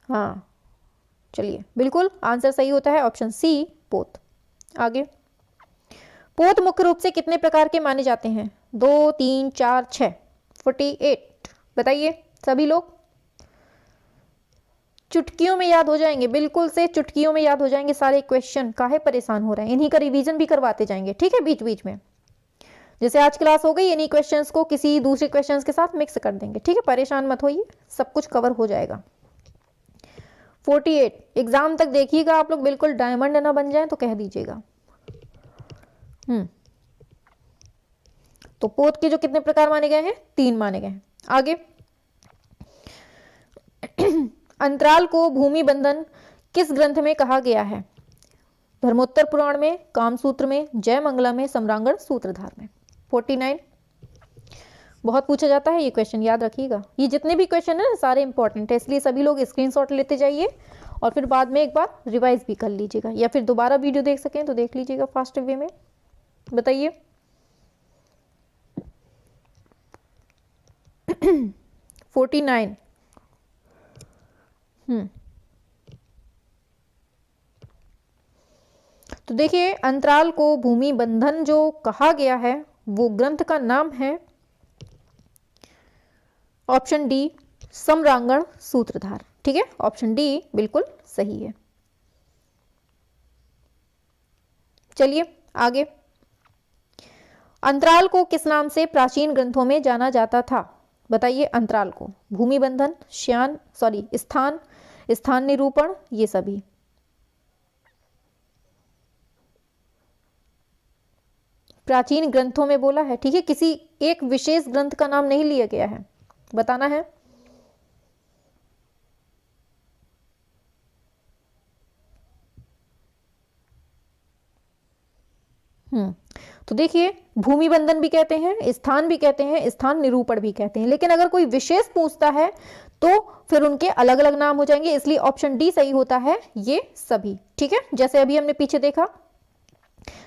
हाँ चलिए, बिल्कुल आंसर सही होता है ऑप्शन सी, पोत। आगे, पोत मुख्य रूप से कितने प्रकार के माने जाते हैं? 2, 3, 4, 6। 48, बताइए सभी लोग। चुटकियों में याद हो जाएंगे, बिल्कुल से चुटकियों में याद हो जाएंगे सारे क्वेश्चन, काहे परेशान हो रहे हैं? इन्हीं का रिवीजन भी करवाते जाएंगे, ठीक है, बीच बीच में। जैसे आज क्लास हो गई, इन्हीं क्वेश्चंस को किसी दूसरे क्वेश्चंस के साथ मिक्स कर देंगे, ठीक है, परेशान मत होइए, सब कुछ कवर हो जाएगा। 48 एग्जाम तक देखिएगा आप लोग, बिल्कुल डायमंड ना बन जाए तो कह दीजिएगा। तो पोत के जो कितने प्रकार माने गए हैं? 3 माने गए हैं। आगे, अंतराल को भूमि बंधन किस ग्रंथ में कहा गया है? धर्मोत्तर पुराण में, कामसूत्र में, जय मंगला में, सम्रांगण सूत्रधार में। 49 बहुत पूछा जाता है ये क्वेश्चन, याद रखिएगा। ये जितने भी क्वेश्चन है सारे इंपॉर्टेंट है, इसलिए सभी लोग स्क्रीनशॉट लेते जाइए और फिर बाद में एक बार रिवाइज भी कर लीजिएगा, या फिर दोबारा वीडियो देख सकें तो देख लीजिएगा फास्ट वे में। बताइए 49। तो देखिए, अंतराल को भूमि बंधन जो कहा गया है वो ग्रंथ का नाम है ऑप्शन डी, सम्रांगण सूत्रधार, ठीक है, ऑप्शन डी बिल्कुल सही है। चलिए आगे, अंतराल को किस नाम से प्राचीन ग्रंथों में जाना जाता था? बताइए अंतराल को। भूमि बंधन, स्थान, स्थान निरूपण, ये सभी। प्राचीन ग्रंथों में बोला है, ठीक है, किसी एक विशेष ग्रंथ का नाम नहीं लिया गया है, बताना है। तो देखिए, भूमि बंधन भी कहते हैं, स्थान भी कहते हैं, स्थान निरूपण भी कहते हैं, लेकिन अगर कोई विशेष पूछता है तो फिर उनके अलग अलग नाम हो जाएंगे, इसलिए ऑप्शन डी सही होता है, ये सभी, ठीक है। जैसे अभी हमने पीछे देखा,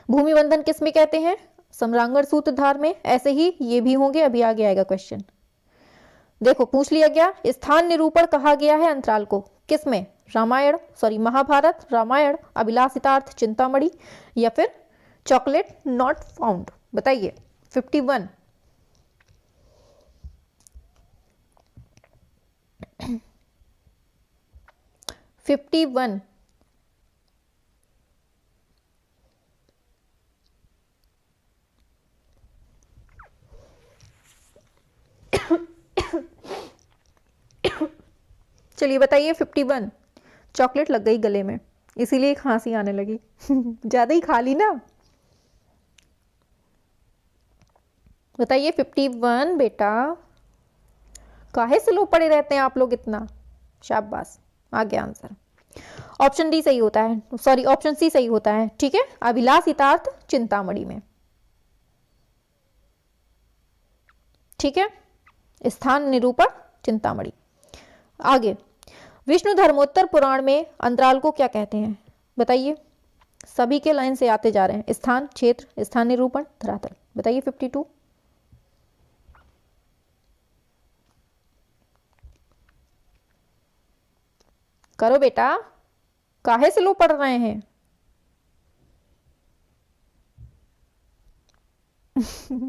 भूमि बंधन किस में कहते हैं? सम्रांगण सूत्रधार में, ऐसे ही ये भी होंगे, अभी आगे आएगा क्वेश्चन। देखो पूछ लिया गया, स्थान निरूपण कहा गया है अंतराल को, किसमें? रामायण महाभारत, रामायण, अभिलाषितार्थ, चिंतामणि, या फिर चॉकलेट नॉट फाउंड। बताइए 51। Fifty one. चलिए बताइए 51। चॉकलेट लग गई गले में, इसीलिए खांसी आने लगी। ज्यादा ही खा ली ना। बताइए 51 बेटा, काहे से लो पड़े रहते हैं आप लोग इतना। शाबाश, आ गया आंसर। ऑप्शन डी सही होता है, सॉरी ऑप्शन सी सही होता है। ठीक है, अभिलाषितार्थ चिंतामणि में। ठीक है, स्थान निरूपण चिंतामणि। आगे, विष्णु धर्मोत्तर पुराण में अंतराल को क्या कहते हैं? बताइए, सभी के लाइन से आते जा रहे हैं। स्थान, क्षेत्र, स्थान निरूपण, धरातल। बताइए 52। करो बेटा, काहे से लो पढ़ रहे हैं।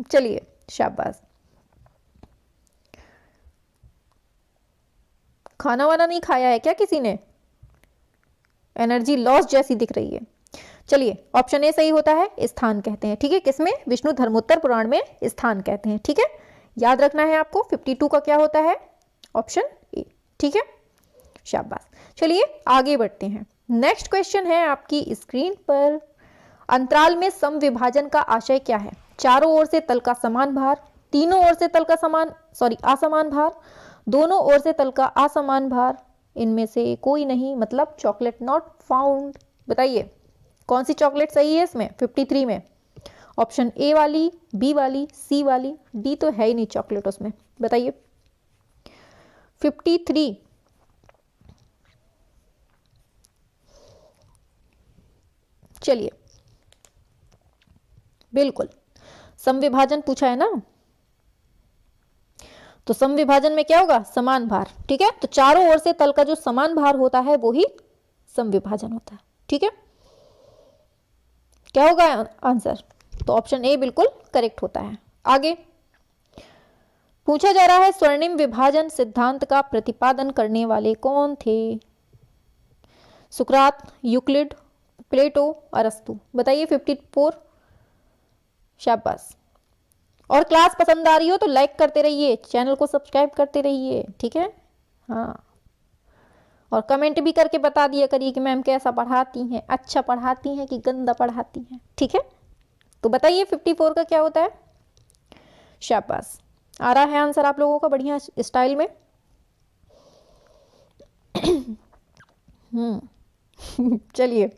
चलिए शाबाश। खाना वाना नहीं खाया है क्या किसी ने? एनर्जी लॉस जैसी दिख रही है। चलिए ऑप्शन ए सही होता है, स्थान कहते हैं। ठीक है, किसमें? विष्णु धर्मोत्तर पुराण में स्थान कहते हैं। ठीक है, याद रखना है आपको 52 का क्या होता है? Option A. ठीक है, शाबाश। चलिए आगे बढ़ते हैं। नेक्स्ट क्वेश्चन है आपकी स्क्रीन पर, अंतराल में सम विभाजन का आशय क्या है? चारों ओर से तल का समान भार, तीनों ओर से तल का असमान भार, दोनों ओर से तल का असमान भार, इनमें से कोई नहीं, मतलब चॉकलेट नॉट फाउंड। बताइए कौन सी चॉकलेट सही है इसमें 53 में? ऑप्शन ए वाली, बी वाली, सी वाली, डी तो है ही नहीं चॉकलेट उसमें। बताइए 53। चलिए, बिल्कुल सम विभाजन पूछा है ना, तो सम विभाजन में क्या होगा? समान भार। ठीक है, तो चारों ओर से तल का जो समान भार होता है वो ही सम विभाजन होता है। ठीक है, क्या होगा आंसर? तो ऑप्शन ए बिल्कुल करेक्ट होता है। आगे पूछा जा रहा है, स्वर्णिम विभाजन सिद्धांत का प्रतिपादन करने वाले कौन थे? सुकरात, यूक्लिड, प्लेटो, अरस्तु। बताइए 54। शाबाश। और क्लास पसंद आ रही हो तो लाइक करते रहिए, चैनल को सब्सक्राइब करते रहिए। ठीक है, हाँ, और कमेंट भी करके बता दिया करिए कि मैम कैसा पढ़ाती हैं, अच्छा पढ़ाती हैं कि गंदा पढ़ाती हैं। ठीक है, तो बताइए 54 का क्या होता है? शाबाश, आ रहा है आंसर आप लोगों का बढ़िया स्टाइल में। चलिए,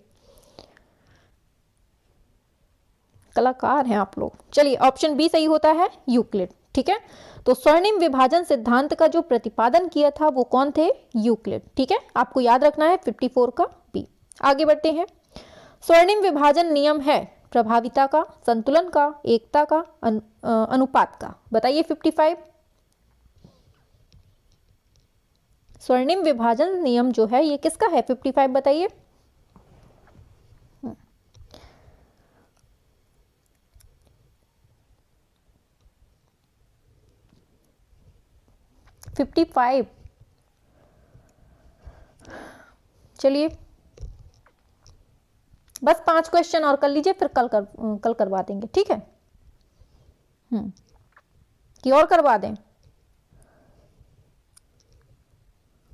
कलाकार हैं आप लोग। चलिए ऑप्शन बी सही होता है, यूक्लिड। ठीक है, तो स्वर्णिम विभाजन सिद्धांत का जो प्रतिपादन किया था वो कौन थे? यूक्लिड। ठीक है, आपको याद रखना है 54 का बी। आगे बढ़ते हैं। स्वर्णिम विभाजन नियम है प्रभाविता का, संतुलन का, एकता का, अनुपात का। बताइए 55। स्वर्णिम विभाजन नियम जो है ये किसका है? 55 बताइए। 55। चलिए बस 5 क्वेश्चन और कर लीजिए, फिर कल करवा देंगे। ठीक है, कि और करवा दें?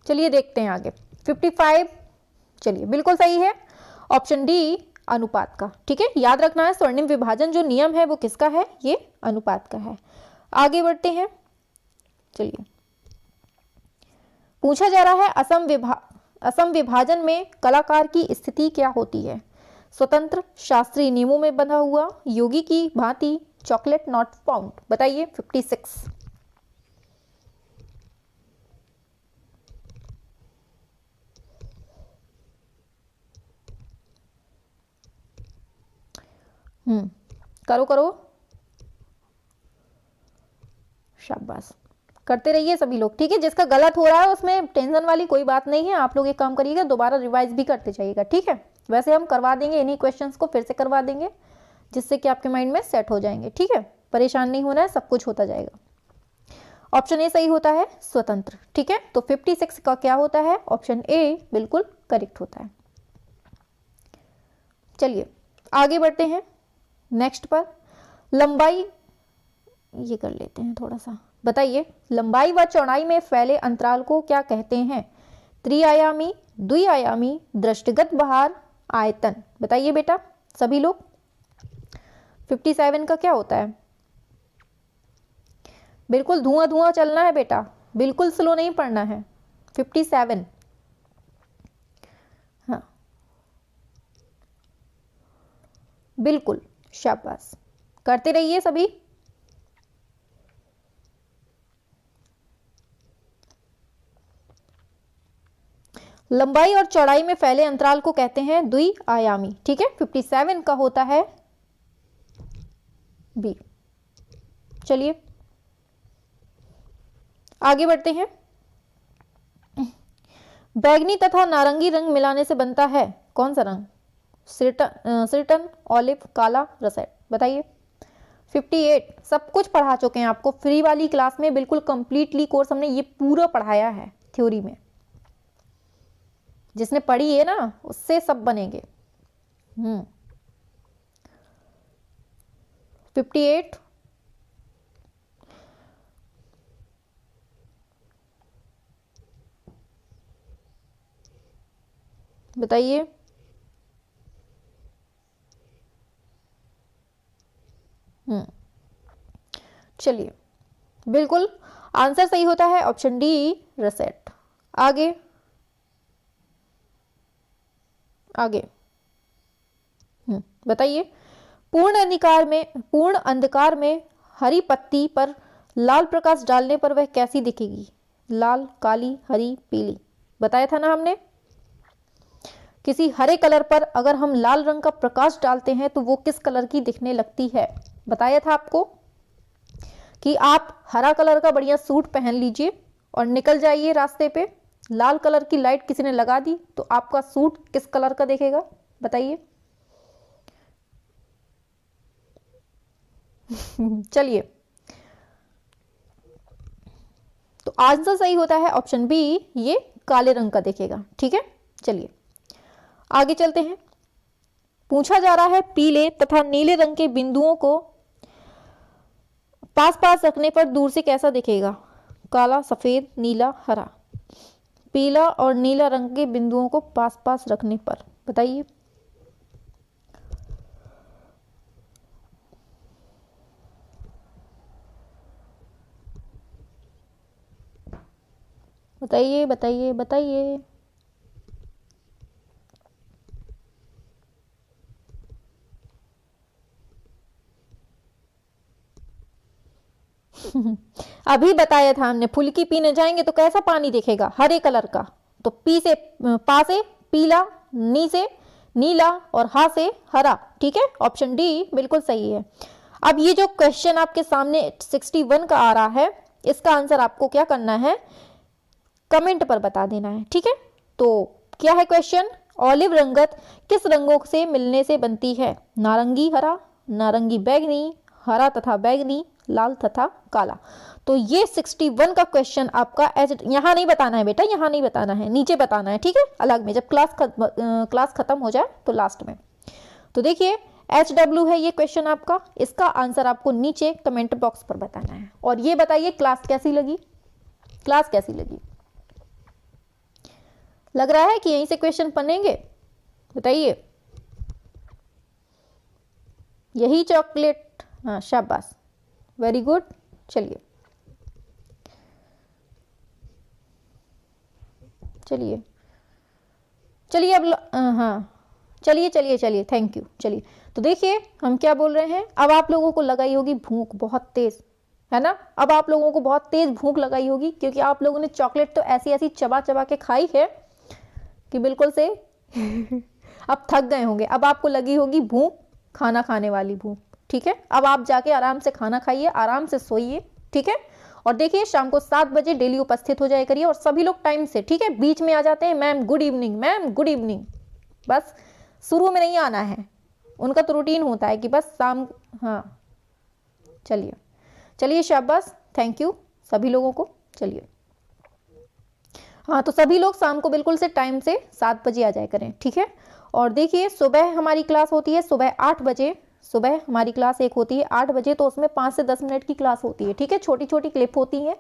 चलिए देखते हैं आगे 55। चलिए बिल्कुल सही है, ऑप्शन डी अनुपात का। ठीक है, याद रखना है स्वर्णिम विभाजन जो नियम है वो किसका है? ये अनुपात का है। आगे बढ़ते हैं। चलिए पूछा जा रहा है, असम विभाजन में कलाकार की स्थिति क्या होती है? स्वतंत्र, शास्त्रीय नियमों में बंधा हुआ, योगी की भांति, चॉकलेट नॉट फाउंड। बताइए 56। करो करो, शाबाश, करते रहिए सभी लोग, ठीक है। जिसका गलत हो रहा है उसमें टेंशन वाली कोई बात नहीं है, आप लोग एक काम करिएगा, दोबारा रिवाइज भी करते जाइएगा, ठीक है। वैसे हम करवा देंगे इन्हीं क्वेश्चंस को फिर से करवा देंगे, जिससे कि आपके माइंड में सेट हो जाएंगे, ठीक है। परेशान नहीं होना है, सब कुछ होता जाएगा। ऑप्शन ए सही होता है, स्वतंत्र, ठीक है। तो 56 का क्या होता है, ऑप्शन ए बिल्कुल करेक्ट होता है। चलिए आगे बढ़ते हैं नेक्स्ट पर। लंबाई ये कर लेते हैं थोड़ा सा, बताइए लंबाई व चौड़ाई में फैले अंतराल को क्या कहते हैं, त्रिआयामी, द्विआयामी, दृष्टिगत भार, आयतन। बताइए बेटा सभी लोग, 57 का क्या होता है। बिल्कुल धुआं धुआं चलना है बेटा, बिल्कुल स्लो नहीं पढ़ना है। 57, हाँ बिल्कुल, शाबाश, करते रहिए सभी। लंबाई और चौड़ाई में फैले अंतराल को कहते हैं द्विआयामी, ठीक है। 57 का होता है बी। चलिए आगे बढ़ते हैं। बैगनी तथा नारंगी रंग मिलाने से बनता है कौन सा रंग, सिर्टन, ऑलिव, काला, रसेट। बताइए 58, सब कुछ पढ़ा चुके हैं आपको फ्री वाली क्लास में, बिल्कुल कंप्लीटली कोर्स हमने ये पूरा पढ़ाया है थ्योरी में। जिसने पढ़ी है ना उससे सब बनेंगे। 58, बताइए। चलिए बिल्कुल आंसर सही होता है ऑप्शन डी, रसेट। आगे आगे बताइए पूर्ण अंधकार में हरी पत्ती पर लाल प्रकाश डालने पर वह कैसी दिखेगी, लाल, काली, हरी, पीली। बताया था ना हमने, किसी हरे कलर पर अगर हम लाल रंग का प्रकाश डालते हैं तो वो किस कलर की दिखने लगती है। बताया था आपको कि आप हरा कलर का बढ़िया सूट पहन लीजिए और निकल जाइए रास्ते पे, लाल कलर की लाइट किसी ने लगा दी तो आपका सूट किस कलर का दिखेगा, बताइए। चलिए तो आंसर सही होता है ऑप्शन बी, ये काले रंग का दिखेगा, ठीक है। चलिए आगे चलते हैं। पूछा जा रहा है पीले तथा नीले रंग के बिंदुओं को पास पास रखने पर दूर से कैसा दिखेगा, काला, सफेद, नीला, हरा। पीला और नीला रंग के बिंदुओं को पास पास रखने पर बताइए। बताइए बताइए बताइए। अभी बताया था हमने, फुल्की पीने जाएंगे तो कैसा पानी दिखेगा, हरे कलर का। तो पी से पा से पीला, नी से नीला और हा से हरा, ठीक है। ऑप्शन डी बिल्कुल सही है। अब ये जो क्वेश्चन आपके सामने 61 का आ रहा है, इसका आंसर आपको क्या करना है, कमेंट पर बता देना है, ठीक है। तो क्या है क्वेश्चन, ऑलिव रंगत किस रंगों से मिलने से बनती है, नारंगी हरा, नारंगी बैगनी, हरा तथा बैगनी, लाल तथा काला। तो ये 61 का क्वेश्चन आपका यहाँ नहीं बताना है बेटा, यहाँ नहीं बताना है, नीचे बताना है, ठीक है, अलग में, जब क्लास खत्म हो जाए तो लास्ट में। तो देखिए HW है ये क्वेश्चन आपका, इसका आंसर आपको नीचे कमेंट बॉक्स पर बताना है। और ये बताइए क्लास कैसी लगी, क्लास कैसी लगी, लग रहा है कि यहीं से क्वेश्चन बनेंगे, बताइए। यही चॉकलेट, हाँ शाबाश, वेरी गुड। चलिए चलिए चलिए अब हाँ चलिए चलिए चलिए, थैंक यू। चलिए तो देखिए हम क्या बोल रहे हैं, अब आप लोगों को लगाई होगी भूख बहुत तेज, है ना। अब आप लोगों को बहुत तेज भूख लगाई होगी, क्योंकि आप लोगों ने चॉकलेट तो ऐसी ऐसी चबा चबा के खाई है कि बिल्कुल से अब थक गए होंगे। अब आपको लगी होगी भूख, खाना खाने वाली भूख, ठीक है। अब आप जाके आराम से खाना खाइए, आराम से सोइए, ठीक है। और देखिए शाम को 7 बजे डेली उपस्थित हो जाया करिए और सभी लोग टाइम से, ठीक है। बीच में आ जाते हैं ma'am good evening, ma'am good evening, बस शुरू में नहीं आना है, उनका तो रूटीन होता है कि बस शाम, हाँ चलिए चलिए शाबाश, थैंक यू सभी लोगों को। चलिए हाँ, तो सभी लोग शाम को बिल्कुल से टाइम से 7 बजे आ जाए करें, ठीक है। और देखिए सुबह हमारी क्लास होती है सुबह 8 बजे, सुबह हमारी क्लास एक होती है 8 बजे, तो उसमें 5 से 10 मिनट की क्लास होती है, ठीक है। छोटी छोटी क्लिप होती हैं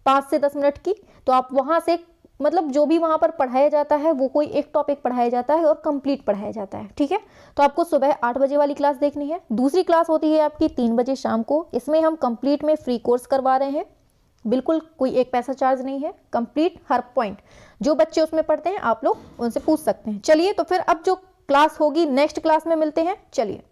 5 से 10 मिनट की, तो आप वहाँ से मतलब जो भी वहाँ पर पढ़ाया जाता है वो कोई एक टॉपिक पढ़ाया जाता है और कंप्लीट पढ़ाया जाता है, ठीक है। तो आपको सुबह 8 बजे वाली क्लास देखनी है। दूसरी क्लास होती है आपकी 3 बजे शाम को, इसमें हम कंप्लीट में फ्री कोर्स करवा रहे हैं, बिल्कुल कोई एक पैसा चार्ज नहीं है, कंप्लीट हर पॉइंट जो बच्चे उसमें पढ़ते हैं आप लोग उनसे पूछ सकते हैं। चलिए तो फिर अब जो क्लास होगी नेक्स्ट क्लास में मिलते हैं, चलिए।